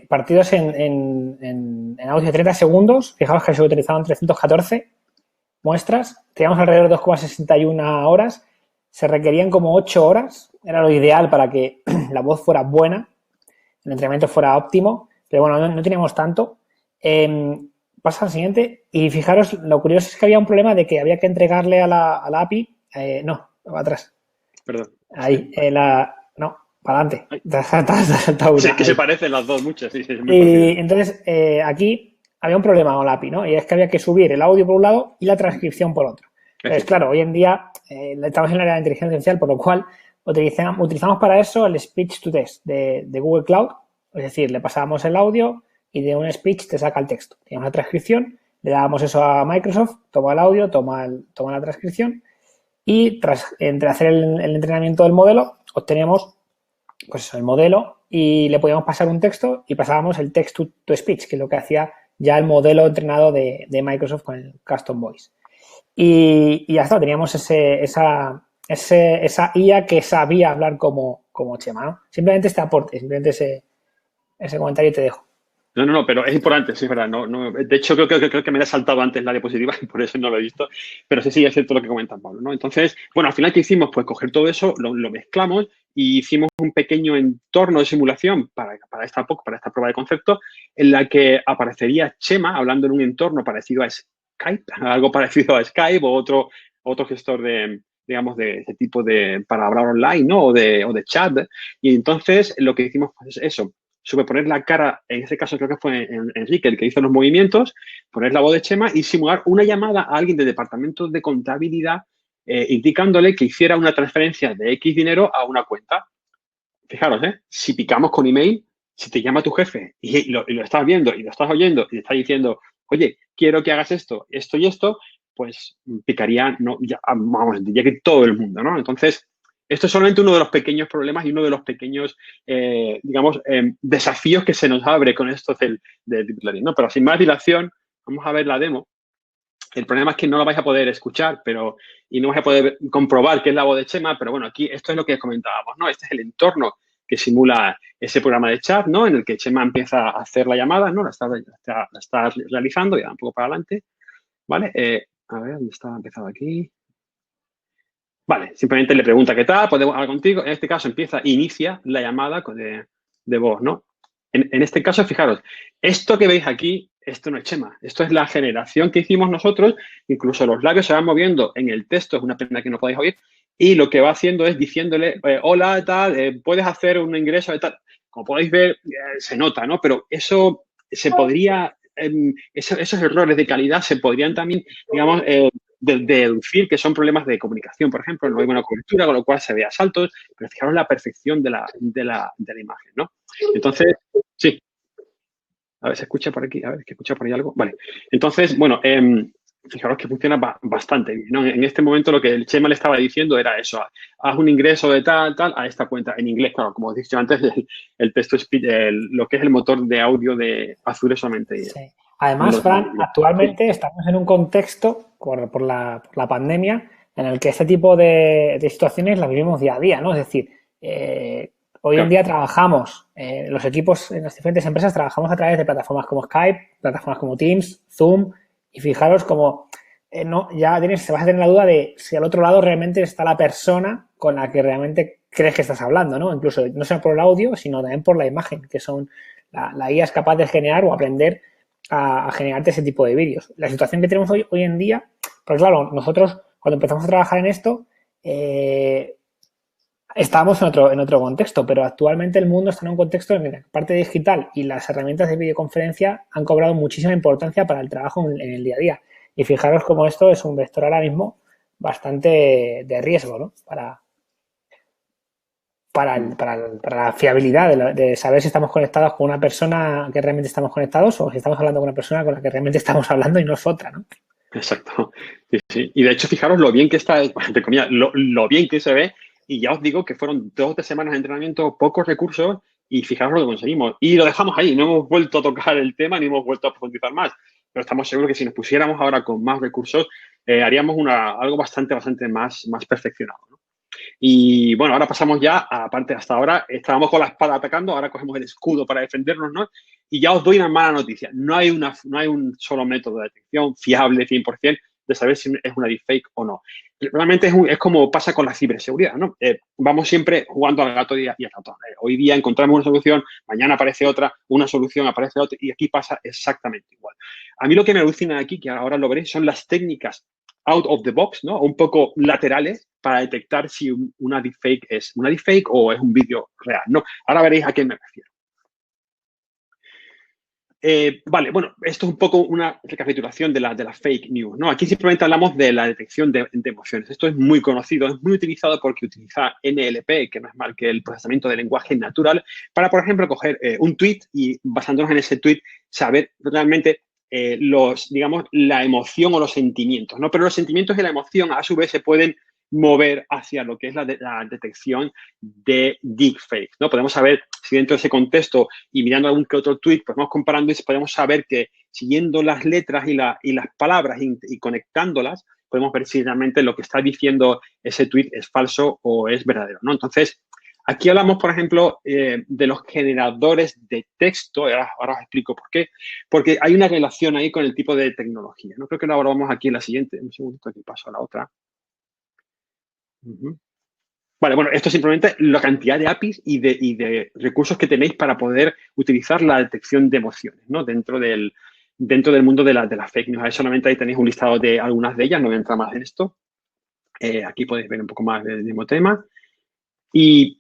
partidos en audio de 30 segundos, fijaos que se utilizaban 314 muestras, teníamos alrededor de 2,61 horas, se requerían como 8 horas, era lo ideal para que la voz fuera buena, el entrenamiento fuera óptimo, pero bueno, no teníamos tanto. Pasa al siguiente y fijaros, lo curioso es que había un problema de que había que entregarle a la API, no, va atrás. Perdón. Ahí, no, para adelante. Sí, que se parecen las dos muchas. Sí, y entonces, aquí había un problema con la API, ¿no? Y es que había que subir el audio por un lado y la transcripción por otro. Entonces, claro, hoy en día estamos en el área de inteligencia artificial, por lo cual utilizamos para eso el Speech to Text de Google Cloud. Es decir, le pasábamos el audio y de un speech te saca el texto. Teníamos la transcripción, le dábamos eso a Microsoft, toma el audio, toma la transcripción y entre hacer el entrenamiento del modelo, obteníamos pues eso, el modelo y le podíamos pasar un texto y pasábamos el text to speech, que es lo que hacía ya el modelo entrenado de Microsoft con el Custom Voice. Y ya está, teníamos esa IA que sabía hablar como Chema, ¿no? Simplemente este aporte, simplemente ese comentario te dejo. No, pero es importante, sí, es verdad. No, de hecho, creo que me he saltado antes la diapositiva y por eso no lo he visto. Pero sí, es cierto lo que comenta Pablo, ¿no? Entonces, bueno, al final, ¿qué hicimos? Pues coger todo eso, lo mezclamos y hicimos un pequeño entorno de simulación para esta prueba de concepto en la que aparecería Chema hablando en un entorno parecido a Skype, algo parecido a Skype o otro gestor de ese tipo para hablar online, ¿no? O de chat. Y entonces, lo que hicimos pues, es eso. Superponer la cara, en este caso creo que fue Enrique el que hizo los movimientos, poner la voz de Chema y simular una llamada a alguien del departamento de contabilidad indicándole que hiciera una transferencia de X dinero a una cuenta. Fijaros, si picamos con email, si te llama tu jefe y lo estás viendo y lo estás oyendo y te está diciendo, oye, quiero que hagas esto y esto, pues picaría, diría que todo el mundo, ¿no? Entonces, esto es solamente uno de los pequeños problemas y uno de los pequeños, desafíos que se nos abre con esto del Deep Learning, ¿no? Pero sin más dilación, vamos a ver la demo. El problema es que no lo vais a poder escuchar y no vais a poder comprobar qué es la voz de Chema, pero bueno, aquí esto es lo que comentábamos, ¿no? Este es el entorno que simula ese programa de chat, ¿no? En el que Chema empieza a hacer la llamada, ¿no? La está realizando, ya un poco para adelante, ¿vale? A ver, ¿dónde estaba empezado aquí? Vale, simplemente le pregunta qué tal, podemos hablar contigo. En este caso inicia la llamada de voz, ¿no? En este caso, fijaros, esto que veis aquí, esto no es Chema, esto es la generación que hicimos nosotros, incluso los labios se van moviendo en el texto, es una pena que no podáis oír, y lo que va haciendo es diciéndole, hola, tal, puedes hacer un ingreso de tal. Como podéis ver, se nota, ¿no? Pero eso se podría, esos errores de calidad se podrían también, digamos, de deducir que son problemas de comunicación, por ejemplo, no hay buena cobertura, con lo cual se ve a saltos, pero fijaros la perfección de la imagen, ¿no? Entonces, sí. A ver, ¿se escucha por aquí? A ver, ¿se escucha por ahí algo? Vale. Entonces, bueno, fijaros que funciona bastante bien, ¿no? En este momento lo que el Chema le estaba diciendo era eso, haz un ingreso de tal a esta cuenta en inglés. Claro, como os he dicho antes, el texto speed, lo que es el motor de audio de Azure solamente. Sí. Además, Fran, actualmente estamos en un contexto, por la pandemia, en el que este tipo de situaciones las vivimos día a día, ¿no? Es decir, hoy en día trabajamos, los equipos en las diferentes empresas trabajamos a través de plataformas como Skype, plataformas como Teams, Zoom, y fijaros como no, ya se vas a tener la duda de si al otro lado realmente está la persona con la que realmente crees que estás hablando, ¿no? Incluso no solo por el audio, sino también por la imagen, que son la IA es capaz de generar o aprender a generarte ese tipo de vídeos. La situación que tenemos hoy en día, pues claro, nosotros cuando empezamos a trabajar en esto, estábamos en otro contexto, pero actualmente el mundo está en un contexto en el que la parte digital y las herramientas de videoconferencia han cobrado muchísima importancia para el trabajo en el día a día. Y fijaros cómo esto es un vector ahora mismo bastante de riesgo, ¿no? Para la fiabilidad de saber si estamos conectados con una persona que realmente estamos conectados o si estamos hablando con una persona con la que realmente estamos hablando y no es otra, ¿no? Exacto. Sí, sí. Y de hecho, fijaros lo bien que está, entre comillas, lo bien que se ve. Y ya os digo que fueron 2 o 3 semanas de entrenamiento, pocos recursos, y fijaros lo que conseguimos. Y lo dejamos ahí, no hemos vuelto a tocar el tema ni hemos vuelto a profundizar más. Pero estamos seguros que si nos pusiéramos ahora con más recursos, haríamos algo bastante más perfeccionado, ¿no? Y bueno, ahora pasamos ya a la parte hasta ahora. Estábamos con la espada atacando, ahora cogemos el escudo para defendernos, ¿no? Y ya os doy una mala noticia. No hay un solo método de detección fiable 100% de saber si es una deepfake o no. Realmente es como pasa con la ciberseguridad, ¿no? Vamos siempre jugando al gato y al ratón. Hoy día encontramos una solución, mañana aparece otra, una solución aparece otra, y aquí pasa exactamente igual. A mí lo que me alucina aquí, que ahora lo veréis, son las técnicas out of the box, ¿no? Un poco laterales para detectar si una deepfake es una deepfake o es un vídeo real, ¿no? Ahora veréis a qué me refiero. Vale, bueno, esto es un poco una recapitulación de la fake news, ¿no? Aquí simplemente hablamos de la detección de emociones. Esto es muy conocido, es muy utilizado porque utiliza NLP, que no es más que el procesamiento de lenguaje natural, para, por ejemplo, coger un tweet y, basándonos en ese tweet, saber realmente digamos, la emoción o los sentimientos, ¿no? Pero los sentimientos y la emoción, a su vez, se pueden mover hacia lo que es la detección de deepfake, ¿no? Podemos saber si dentro de ese contexto y mirando algún que otro tweet, pues vamos comparando y podemos saber que siguiendo las letras y las palabras y conectándolas, podemos ver si realmente lo que está diciendo ese tweet es falso o es verdadero, ¿no? Entonces, aquí hablamos, por ejemplo, de los generadores de texto. Ahora os explico por qué. Porque hay una relación ahí con el tipo de tecnología, ¿no? Creo que lo abordamos aquí en la siguiente. Un segundito, aquí paso a la otra. Vale, bueno, esto es simplemente la cantidad de APIs y de recursos que tenéis para poder utilizar la detección de emociones, ¿no? Dentro del mundo de la fake news. Ahí solamente ahí tenéis un listado de algunas de ellas, no voy a entrar más en esto. Aquí podéis ver un poco más del mismo tema. Y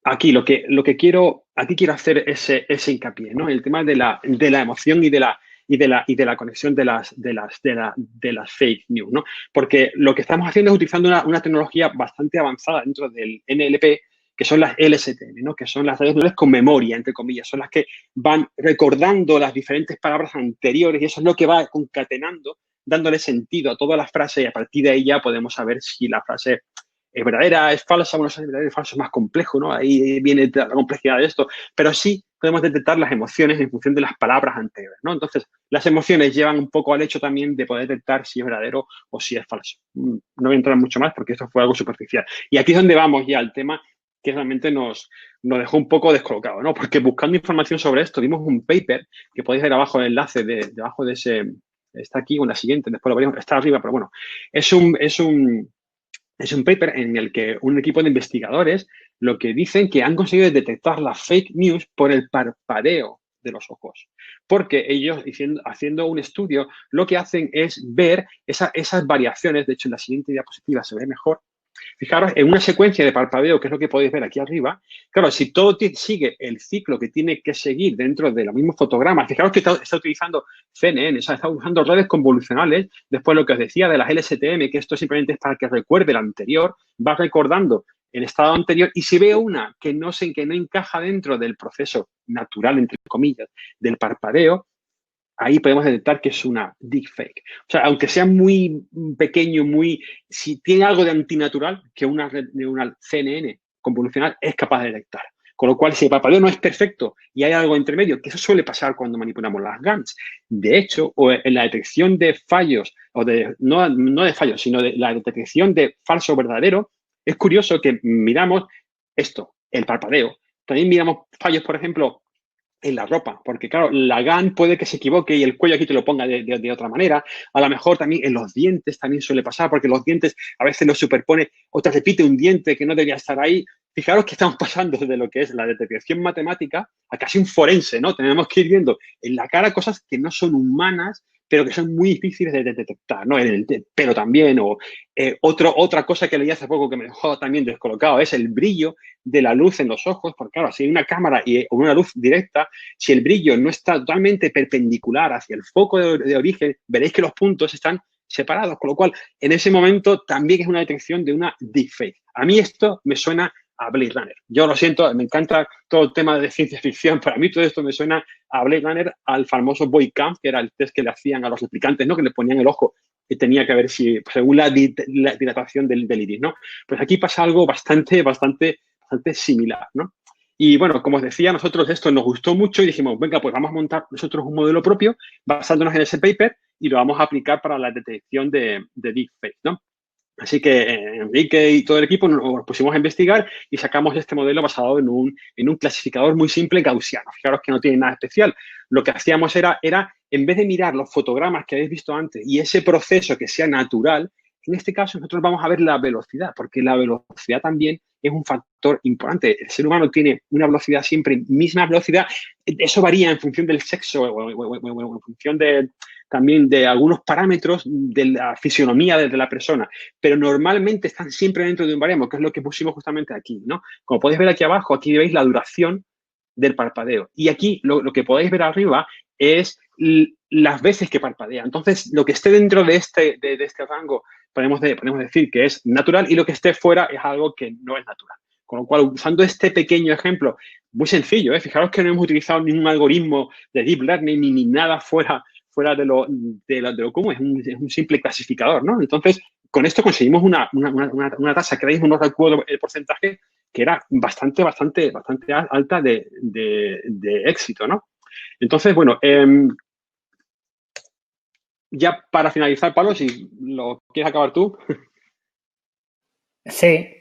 aquí quiero hacer ese hincapié, ¿no? El tema de la emoción y de la conexión de las fake news, ¿no? Porque lo que estamos haciendo es utilizando una tecnología bastante avanzada dentro del NLP, que son las LSTM, ¿no? Que son las redes neuronales con memoria, entre comillas, son las que van recordando las diferentes palabras anteriores y eso es lo que va concatenando, dándole sentido a toda la frase y a partir de ahí ya podemos saber si la frase es verdadera, es falsa, bueno, si es verdadera, es falso, es más complejo, ¿no? Ahí viene la complejidad de esto, pero sí podemos detectar las emociones en función de las palabras anteriores, ¿no? Entonces, las emociones llevan un poco al hecho también de poder detectar si es verdadero o si es falso. No voy a entrar mucho más porque esto fue algo superficial. Y aquí es donde vamos ya al tema que realmente nos dejó un poco descolocado, ¿no? Porque buscando información sobre esto, vimos un paper que podéis ver abajo el enlace debajo de ese, está aquí o en la siguiente, después lo veremos, está arriba, pero bueno, es un paper en el que un equipo de investigadores lo que dicen que han conseguido detectar la fake news por el parpadeo de los ojos. Porque ellos, haciendo un estudio, lo que hacen es ver esas variaciones. De hecho, en la siguiente diapositiva se ve mejor. Fijaros, en una secuencia de parpadeo, que es lo que podéis ver aquí arriba, claro, si todo sigue el ciclo que tiene que seguir dentro de los mismos fotogramas, fijaros que está utilizando CNN, o sea, está usando redes convolucionales, después lo que os decía de las LSTM, que esto simplemente es para que recuerde el anterior, va recordando el estado anterior, y si veo una que no encaja dentro del proceso natural, entre comillas, del parpadeo, ahí podemos detectar que es una deepfake. O sea, aunque sea muy pequeño, si tiene algo de antinatural, que una CNN convolucional es capaz de detectar. Con lo cual, si el parpadeo no es perfecto y hay algo entre medio, que eso suele pasar cuando manipulamos las GANs. De hecho, o en la detección de fallos, no de fallos, sino de la detección de falso verdadero, es curioso que miramos esto, el parpadeo. También miramos fallos, por ejemplo, en la ropa, porque claro, la GAN puede que se equivoque y el cuello aquí te lo ponga de otra manera. A lo mejor también en los dientes también suele pasar, porque los dientes a veces los superpone o te repite un diente que no debería estar ahí. Fijaros que estamos pasando de lo que es la detección matemática a casi un forense, ¿no? Tenemos que ir viendo en la cara cosas que no son humanas, pero que son muy difíciles de detectar, ¿no? En el pelo también, o otra cosa que leí hace poco que me dejó también descolocado es el brillo de la luz en los ojos, porque claro, si hay una cámara o una luz directa, si el brillo no está totalmente perpendicular hacia el foco de origen, veréis que los puntos están separados, con lo cual en ese momento también es una detección de una deepfake. A mí esto me suena a Blade Runner. Yo lo siento, me encanta todo el tema de ciencia ficción. Para mí todo esto me suena a Blade Runner, al famoso Boy Camp, que era el test que le hacían a los replicantes, ¿no? Que le ponían el ojo y tenía que ver si, según la dilatación del iris, ¿no? Pues aquí pasa algo bastante similar, ¿no? Y bueno, como os decía, nosotros esto nos gustó mucho y dijimos, venga, pues vamos a montar nosotros un modelo propio basándonos en ese paper y lo vamos a aplicar para la detección de deepfake, ¿no? Así que Enrique y todo el equipo nos pusimos a investigar y sacamos este modelo basado en un clasificador muy simple gaussiano. Fijaros que no tiene nada especial. Lo que hacíamos era, en vez de mirar los fotogramas que habéis visto antes y ese proceso que sea natural, en este caso nosotros vamos a ver la velocidad, porque la velocidad también es un factor importante. El ser humano tiene una velocidad siempre, misma velocidad. Eso varía en función del sexo o en función también de algunos parámetros de la fisionomía de la persona, pero normalmente están siempre dentro de un baremo, que es lo que pusimos justamente aquí, ¿no? Como podéis ver aquí abajo, aquí veis la duración del parpadeo. Y aquí lo que podéis ver arriba es las veces que parpadea. Entonces, lo que esté dentro de este rango podemos decir que es natural y lo que esté fuera es algo que no es natural. Con lo cual, usando este pequeño ejemplo, muy sencillo, fijaros que no hemos utilizado ningún algoritmo de deep learning ni nada fuera de lo común, es un simple clasificador, ¿no? Entonces, con esto conseguimos una tasa que ahora mismo no recuerdo el porcentaje, que era bastante alta de éxito, ¿no? Entonces, bueno, ya para finalizar, Pablo, si lo quieres acabar tú. Sí,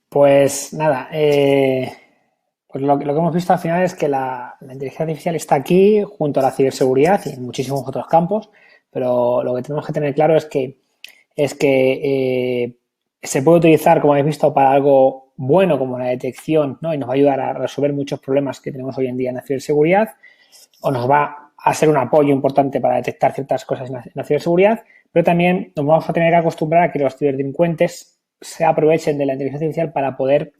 pues nada, pues lo que hemos visto al final es que la inteligencia artificial está aquí junto a la ciberseguridad y en muchísimos otros campos, pero lo que tenemos que tener claro es que se puede utilizar, como habéis visto, para algo bueno como la detección, ¿no? Y nos va a ayudar a resolver muchos problemas que tenemos hoy en día en la ciberseguridad, o nos va a ser un apoyo importante para detectar ciertas cosas en la ciberseguridad, pero también nos vamos a tener que acostumbrar a que los ciberdelincuentes se aprovechen de la inteligencia artificial para poder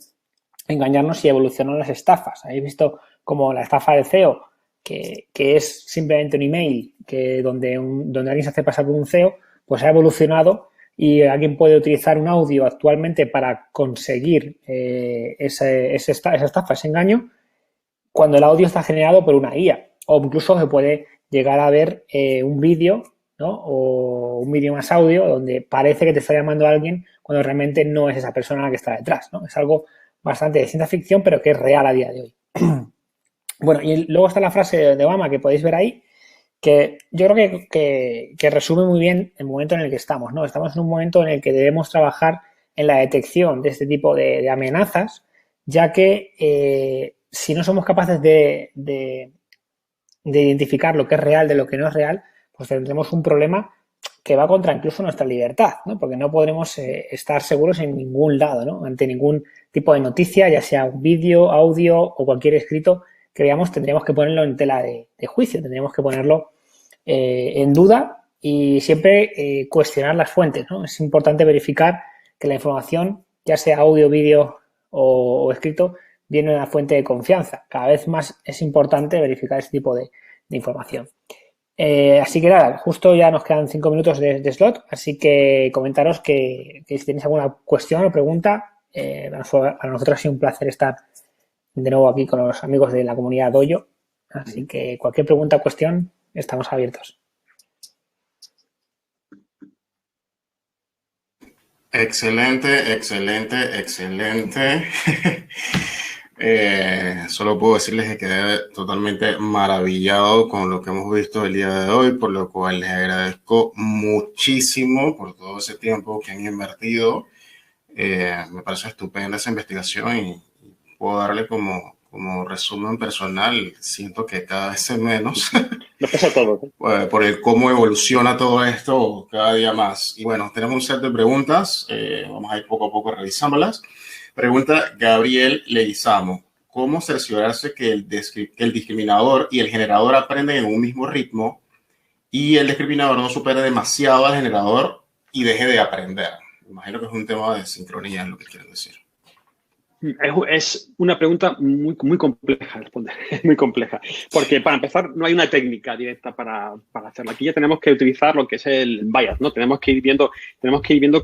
engañarnos y evolucionar las estafas. Habéis visto como la estafa del CEO, que es simplemente un email donde alguien se hace pasar por un CEO, pues ha evolucionado y alguien puede utilizar un audio actualmente para conseguir esa estafa, ese engaño, cuando el audio está generado por una IA. O incluso se puede llegar a ver un vídeo, ¿no? O un vídeo más audio donde parece que te está llamando a alguien cuando realmente no es esa persona la que está detrás, ¿no? Es algo bastante de ciencia ficción, pero que es real a día de hoy. Bueno, y luego está la frase de Obama que podéis ver ahí, que yo creo que resume muy bien el momento en el que estamos, ¿no? Estamos en un momento en el que debemos trabajar en la detección de este tipo de amenazas, ya que si no somos capaces de identificar lo que es real de lo que no es real, pues tendremos un problema que va contra incluso nuestra libertad, ¿no? Porque no podremos estar seguros en ningún lado, ¿no? Ante ningún tipo de noticia, ya sea un vídeo, audio o cualquier escrito que veamos, tendríamos que ponerlo en tela de juicio, tendríamos que ponerlo en duda y siempre cuestionar las fuentes, ¿no? Es importante verificar que la información, ya sea audio, vídeo o escrito, viene de una fuente de confianza. Cada vez más es importante verificar este tipo de información. Así que nada, justo ya nos quedan 5 minutos de slot, así que comentaros que si tenéis alguna cuestión o pregunta, para nosotros ha sido un placer estar de nuevo aquí con los amigos de la comunidad Dojo, así que cualquier pregunta o cuestión, estamos abiertos. Excelente, excelente, excelente. Solo puedo decirles que quedé totalmente maravillado con lo que hemos visto el día de hoy, por lo cual les agradezco muchísimo por todo ese tiempo que han invertido. Me parece estupenda esa investigación y puedo darle como resumen personal. Siento que cada vez es menos. Lo pasa todo. Por el cómo evoluciona todo esto cada día más. Y bueno, tenemos un set de preguntas. Vamos a ir poco a poco revisándolas. Pregunta Gabriel Leguizamo. ¿Cómo cerciorarse que el discriminador y el generador aprenden en un mismo ritmo y el discriminador no supere demasiado al generador y deje de aprender? Imagino que es un tema de sincronía, es lo que quieren decir. Es una pregunta muy, muy compleja de responder, muy compleja. Porque para empezar, no hay una técnica directa para hacerlo. Aquí ya tenemos que utilizar lo que es el bias, ¿no? Tenemos que ir viendo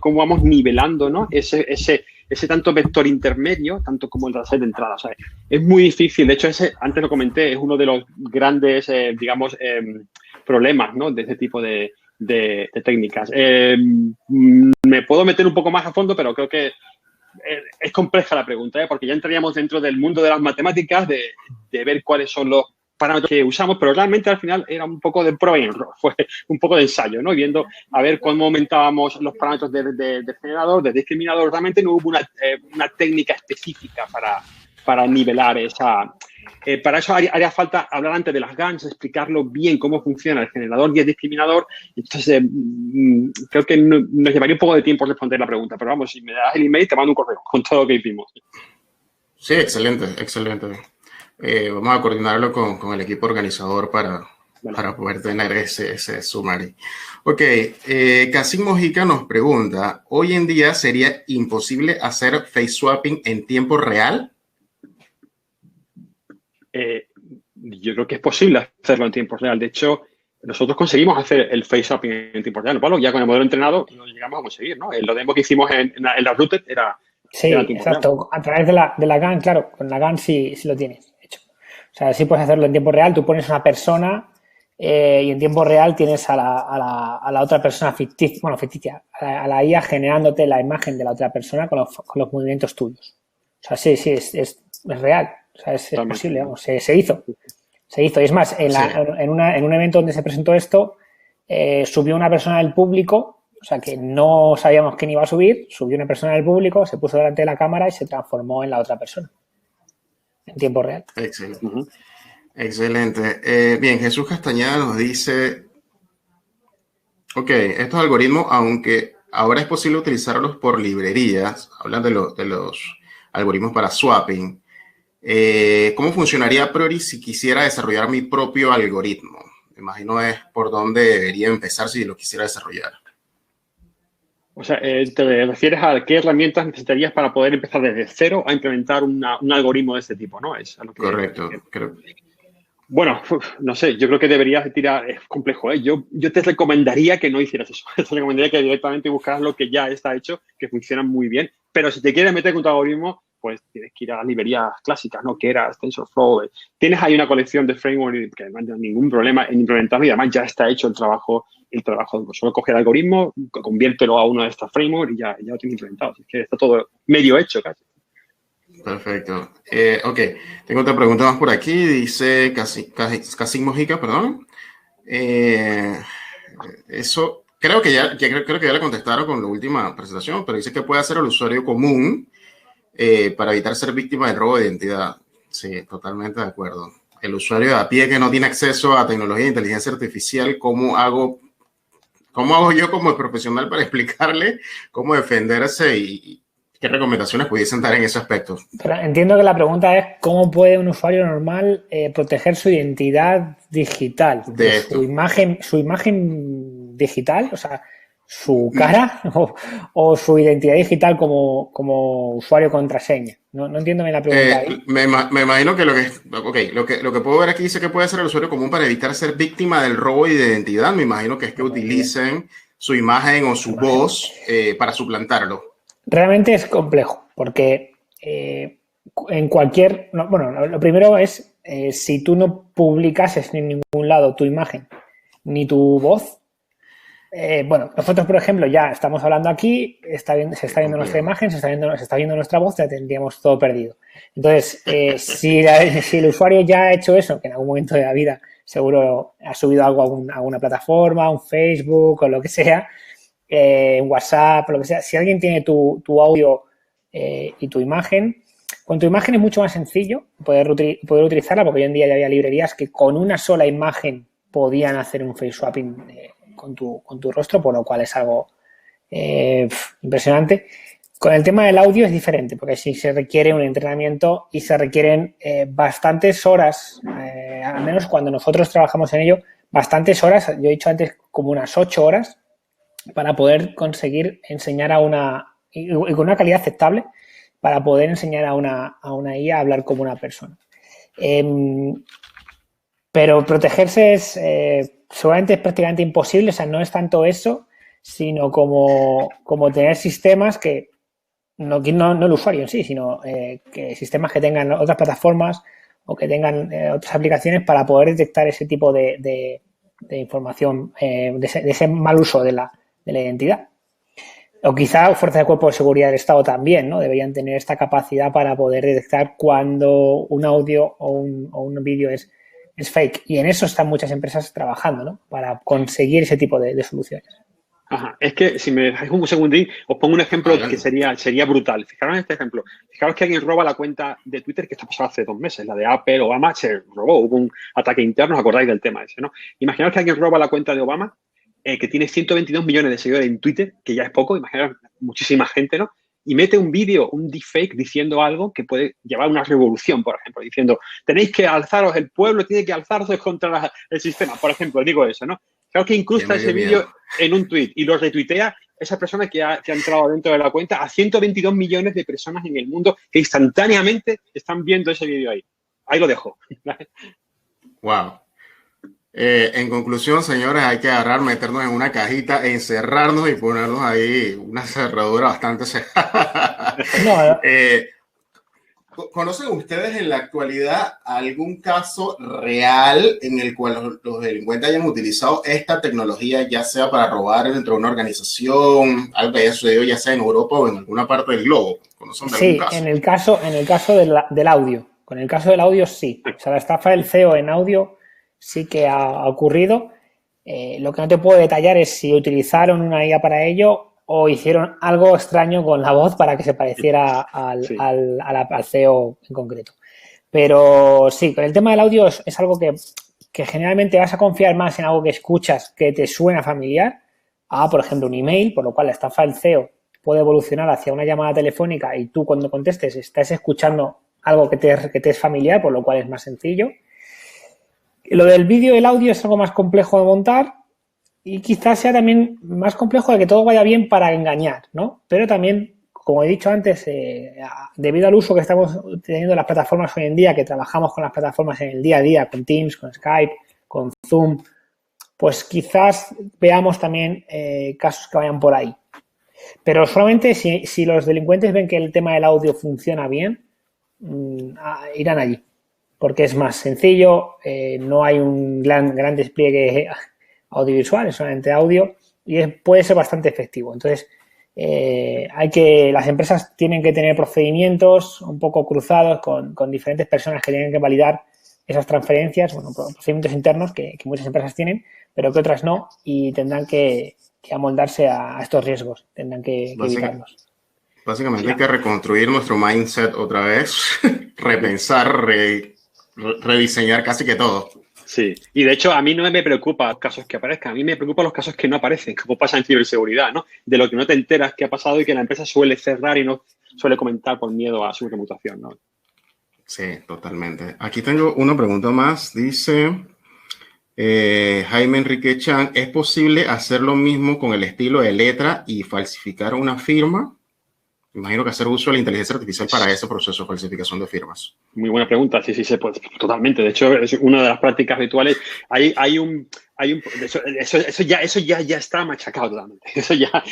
cómo vamos nivelando, ¿no? Ese tanto vector intermedio, tanto como el dataset de entrada. O sea, es muy difícil. De hecho, antes lo comenté, es uno de los grandes, problemas, ¿no? De este tipo de técnicas. Me puedo meter un poco más a fondo, pero creo que es compleja la pregunta, porque ya entraríamos dentro del mundo de las matemáticas, de ver cuáles son los parámetros que usamos, pero realmente al final era un poco de prueba y error, fue un poco de ensayo, ¿no? Viendo a ver cómo aumentábamos los parámetros de generador, de discriminador. Realmente no hubo una técnica específica para nivelar esa. Para eso haría falta hablar antes de las GANs, explicarlo bien cómo funciona el generador y el discriminador. Entonces, creo que nos llevaría un poco de tiempo responder la pregunta, pero vamos, si me das el email, te mando un correo con todo lo que hicimos. Sí, excelente, excelente. Vamos a coordinarlo con el equipo organizador para poder tener ese sumario. Ok, Casim Mojica nos pregunta, ¿hoy en día sería imposible hacer face swapping en tiempo real? Yo creo que es posible hacerlo en tiempo real. De hecho, nosotros conseguimos hacer el face swapping en tiempo real. Pablo, ya con el modelo entrenado lo llegamos a conseguir, ¿no? Lo demo que hicimos en la Rooted era. Sí, era tiempo exacto. real. A través de la GAN, claro, con la GAN sí lo tienes hecho. O sea, sí puedes hacerlo en tiempo real. Tú pones una persona y en tiempo real tienes a la otra persona ficticia, a la IA generándote la imagen de la otra persona con los movimientos tuyos. O sea, sí, es real. O sea, es posible, vamos, se hizo. Y es más, en un evento donde se presentó esto, subió una persona del público, o sea, que no sabíamos quién iba a subir, subió una persona del público, se puso delante de la cámara y se transformó en la otra persona. En tiempo real. Excelente. Excelente. Bien, Jesús Castañeda nos dice, ok, estos algoritmos, aunque ahora es posible utilizarlos por librerías, hablan de los algoritmos para swapping, ¿cómo funcionaría a priori si quisiera desarrollar mi propio algoritmo? Me imagino es por dónde debería empezar si lo quisiera desarrollar. O sea, ¿te refieres a qué herramientas necesitarías para poder empezar desde cero a implementar un algoritmo de este tipo, ¿no? Es a lo que, correcto, creo. Bueno, no sé, yo creo que deberías tirar, es complejo, ¿eh? Yo te recomendaría que no hicieras eso. Te recomendaría que directamente buscaras lo que ya está hecho, que funciona muy bien. Pero si te quieres meter con tu algoritmo, pues tienes que ir a las librerías clásicas, ¿no? Keras, TensorFlow. Tienes ahí una colección de frameworks que no hay ningún problema en implementarlo y además ya está hecho el trabajo. Solo coge el algoritmo, conviértelo a uno de estos frameworks y ya lo tienes implementado. Es que está todo medio hecho casi. Perfecto. Ok, tengo otra pregunta más por aquí. Dice Casim Mojica, perdón. Eso creo que ya le contestaron con la última presentación, pero dice que puede hacer el usuario común para evitar ser víctima del robo de identidad. Sí, totalmente de acuerdo. El usuario de a pie que no tiene acceso a tecnología de inteligencia artificial, ¿cómo hago yo como profesional para explicarle cómo defenderse y qué recomendaciones pudiesen dar en ese aspecto? Pero entiendo que la pregunta es cómo puede un usuario normal proteger su identidad digital, su imagen digital, o sea, su cara o su identidad digital como usuario contraseña. No entiendo bien la pregunta ahí. Me imagino que lo que puedo ver aquí dice que puede ser el usuario común para evitar ser víctima del robo de identidad. Me imagino que es que utilicen su imagen o su voz para suplantarlo. Realmente es complejo porque en cualquier... bueno, lo primero es si tú no publicases en ningún lado tu imagen ni tu voz. Bueno, nosotros, por ejemplo, ya estamos hablando aquí, se está viendo nuestra imagen, se está viendo nuestra voz, ya tendríamos todo perdido. Entonces, si el usuario ya ha hecho eso, que en algún momento de la vida seguro ha subido algo a alguna plataforma, un Facebook o lo que sea, un WhatsApp o lo que sea, si alguien tiene tu audio y tu imagen, con tu imagen es mucho más sencillo poder utilizarla, porque hoy en día ya había librerías que con una sola imagen podían hacer un face swapping con tu rostro, por lo cual es algo impresionante. Con el tema del audio es diferente, porque sí se requiere un entrenamiento y se requieren bastantes horas, al menos cuando nosotros trabajamos en ello, bastantes horas, yo he dicho antes como unas 8 horas, para poder conseguir enseñar y con una calidad aceptable, para poder enseñar a una IA a hablar como una persona. Pero protegerse seguramente es prácticamente imposible, o sea, no es tanto eso, sino como tener sistemas que, no el usuario en sí, sino que sistemas que tengan otras plataformas o que tengan otras aplicaciones para poder detectar ese tipo de información, de ese mal uso de la identidad. O quizá fuerzas de cuerpo de seguridad del Estado también, ¿no? Deberían tener esta capacidad para poder detectar cuando un audio o un vídeo es fake. Y en eso están muchas empresas trabajando, ¿no? Para conseguir ese tipo de soluciones. Ajá. Es que si me dejáis un segundín, os pongo un ejemplo que sería brutal. Fijaros en este ejemplo. Fijaros que alguien roba la cuenta de Twitter, que esto pasó hace 2 meses, la de Apple, Obama se robó, hubo un ataque interno, os acordáis del tema ese, ¿no? Imaginaos que alguien roba la cuenta de Obama, que tiene 122 millones de seguidores en Twitter, que ya es poco, imaginaos muchísima gente, ¿no? Y mete un vídeo, un deepfake, diciendo algo que puede llevar a una revolución, por ejemplo, diciendo, tenéis que alzaros, el pueblo tiene que alzarse contra el sistema, por ejemplo, digo eso, ¿no? Claro que incrusta ese vídeo en un tweet y lo retuitea esa persona que ha entrado dentro de la cuenta a 122 millones de personas en el mundo que instantáneamente están viendo ese vídeo ahí. Ahí lo dejo. Wow. En conclusión, señores, hay que meternos en una cajita, encerrarnos y ponernos ahí una cerradura bastante cerrada. No, ¿conocen ustedes en la actualidad algún caso real en el cual los delincuentes hayan utilizado esta tecnología, ya sea para robar dentro de una organización, algo que haya sucedido ya sea en Europa o en alguna parte del globo? ¿Conocen de algún caso? En el caso del audio. Con el caso del audio, sí. O sea, la estafa del CEO en audio sí que ha ocurrido. Lo que no te puedo detallar es si utilizaron una IA para ello o hicieron algo extraño con la voz para que se pareciera al CEO en concreto. Pero sí, con el tema del audio es algo que generalmente vas a confiar más en algo que escuchas que te suena familiar a, por ejemplo, un email, por lo cual la estafa del CEO puede evolucionar hacia una llamada telefónica y tú cuando contestes estás escuchando algo que te es familiar, por lo cual es más sencillo. Lo del vídeo y el audio es algo más complejo de montar y quizás sea también más complejo de que todo vaya bien para engañar, ¿no? Pero también, como he dicho antes, debido al uso que estamos teniendo las plataformas hoy en día, que trabajamos con las plataformas en el día a día, con Teams, con Skype, con Zoom, pues quizás veamos también casos que vayan por ahí. Pero solamente si los delincuentes ven que el tema del audio funciona bien, irán allí. Porque es más sencillo, no hay un gran despliegue audiovisual, es solamente audio y puede ser bastante efectivo. Entonces, las empresas tienen que tener procedimientos un poco cruzados con diferentes personas que tienen que validar esas transferencias, bueno, procedimientos internos que muchas empresas tienen, pero que otras no, y tendrán que amoldarse a estos riesgos, tendrán que evitarlos. Básicamente hay que reconstruir nuestro mindset otra vez, repensar, rediseñar casi que todo. Sí, y de hecho a mí no me preocupa los casos que aparezcan, a mí me preocupan los casos que no aparecen, como pasa en ciberseguridad, ¿no? De lo que no te enteras que ha pasado y que la empresa suele cerrar y no suele comentar por miedo a su reputación, ¿no? Sí, totalmente. Aquí tengo una pregunta más. Dice, Jaime Enrique Chan, ¿es posible hacer lo mismo con el estilo de letra y falsificar una firma? Imagino que hacer uso de la inteligencia artificial para ese proceso de falsificación de firmas. Muy buena pregunta. Sí, se puede. Totalmente. De hecho, es una de las prácticas habituales. Eso ya está machacado totalmente. Eso ya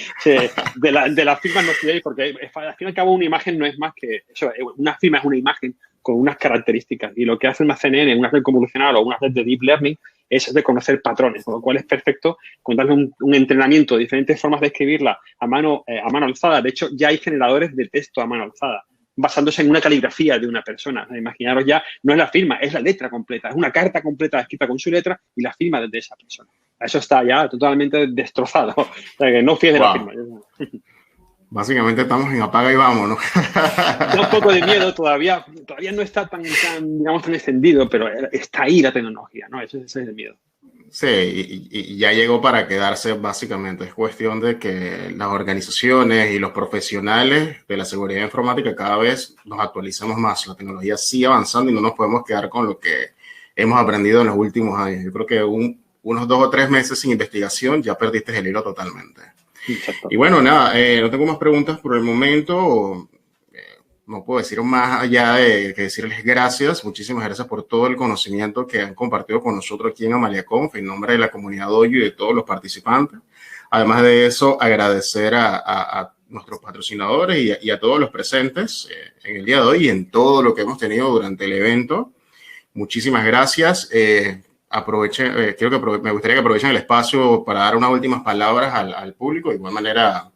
de las firmas no estoy ahí porque al fin y al cabo una imagen no es más que eso. Una firma es una imagen con unas características y lo que hace una CNN, una red convolucional o una red de deep learning es reconocer patrones, con lo cual es perfecto con darle un entrenamiento de diferentes formas de escribirla a mano alzada. De hecho, ya hay generadores de texto a mano alzada basándose en una caligrafía de una persona. Imaginaros ya, no es la firma, es la letra completa, es una carta completa escrita con su letra y la firma de esa persona. Eso está ya totalmente destrozado. O sea, que no fíes de la firma. Básicamente estamos en apaga y vamos, ¿no? Da un poco de miedo todavía no está tan extendido, pero está ahí la tecnología, ¿no? Ese es el miedo. Sí, y ya llegó para quedarse básicamente. Es cuestión de que las organizaciones y los profesionales de la seguridad informática cada vez nos actualicemos más. La tecnología sigue avanzando y no nos podemos quedar con lo que hemos aprendido en los últimos años. Yo creo que unos 2 o 3 meses sin investigación ya perdiste el hilo totalmente. Exacto. Y bueno, nada, no tengo más preguntas por el momento. No puedo decir más allá de que decirles gracias. Muchísimas gracias por todo el conocimiento que han compartido con nosotros aquí en AmaliaConf, en nombre de la comunidad Dojo y de todos los participantes. Además de eso, agradecer a nuestros patrocinadores y a todos los presentes en el día de hoy y en todo lo que hemos tenido durante el evento. Muchísimas gracias. Me gustaría que aprovechen el espacio para dar unas últimas palabras al público. De igual manera,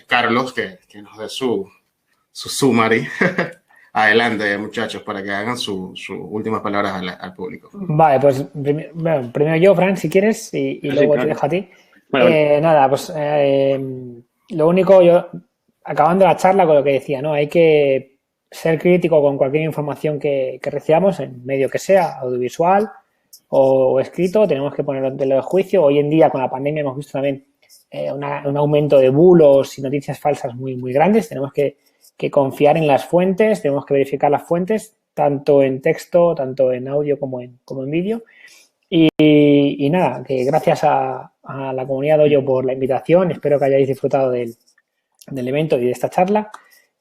Carlos, que nos dé su summary. Adelante, muchachos, para que hagan sus últimas palabras al público. Vale, pues primero yo, Fran, si quieres, y luego claro. Te dejo a ti. Vale. Nada, pues lo único, yo acabando la charla con lo que decía, ¿no? Hay que ser crítico con cualquier información que recibamos, en medio que sea, audiovisual o escrito, tenemos que ponerlo de juicio. Hoy en día, con la pandemia, hemos visto también un aumento de bulos y noticias falsas muy, muy grandes. Tenemos que confiar en las fuentes, tenemos que verificar las fuentes, tanto en texto, tanto en audio como en vídeo. Y nada, que gracias a la comunidad Dojo por la invitación. Espero que hayáis disfrutado del evento y de esta charla.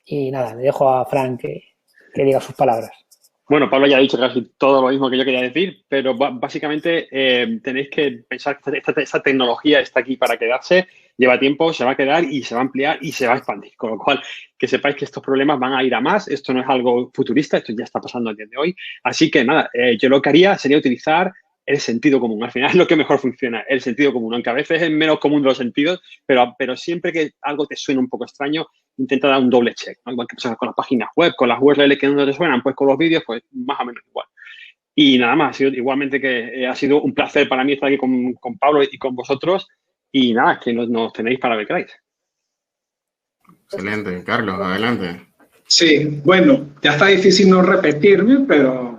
Y nada, le dejo a Fran que diga sus palabras. Bueno, Pablo ya ha dicho casi todo lo mismo que yo quería decir, pero básicamente tenéis que pensar que esta tecnología está aquí para quedarse, lleva tiempo, se va a quedar y se va a ampliar y se va a expandir. Con lo cual, que sepáis que estos problemas van a ir a más. Esto no es algo futurista, esto ya está pasando al día de hoy. Así que nada, yo lo que haría sería utilizar el sentido común. Al final es lo que mejor funciona, el sentido común, aunque a veces es el menos común de los sentidos, pero siempre que algo te suene un poco extraño, intenta dar un doble check, ¿no? Igual que pasa con las páginas web, con las URL que no te suenan, pues con los vídeos, pues más o menos igual. Y nada más, igualmente que ha sido un placer para mí estar aquí con Pablo y con vosotros. Y nada, que nos tenéis para lo que queráis. Excelente. Carlos, adelante. Sí, bueno, ya está difícil no repetirme, pero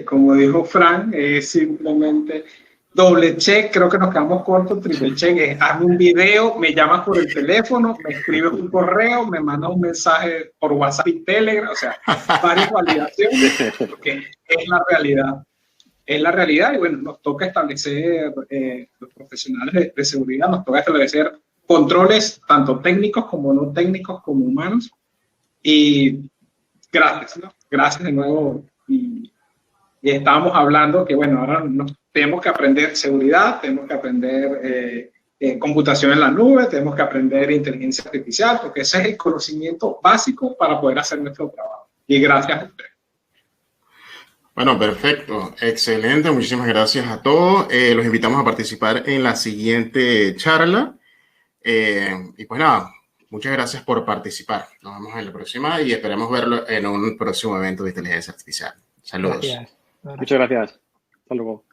como dijo Fran, es simplemente doble check, creo que nos quedamos cortos, triple check, es hazme un video, me llamas por el teléfono, me escribes un correo, me mandas un mensaje por WhatsApp y Telegram, o sea, varias validaciones, porque es la realidad. Es la realidad y bueno, nos toca establecer, los profesionales de seguridad, nos toca establecer controles tanto técnicos como no técnicos como humanos. Y gracias, ¿no? Gracias de nuevo. Y estábamos hablando que bueno, ahora tenemos que aprender seguridad, tenemos que aprender computación en la nube, tenemos que aprender inteligencia artificial, porque ese es el conocimiento básico para poder hacer nuestro trabajo. Y gracias a ustedes. Bueno, perfecto. Excelente. Muchísimas gracias a todos. Los invitamos a participar en la siguiente charla. Y pues nada, muchas gracias por participar. Nos vemos en la próxima y esperemos verlo en un próximo evento de inteligencia artificial. Saludos. Gracias. Muchas gracias. Hasta luego.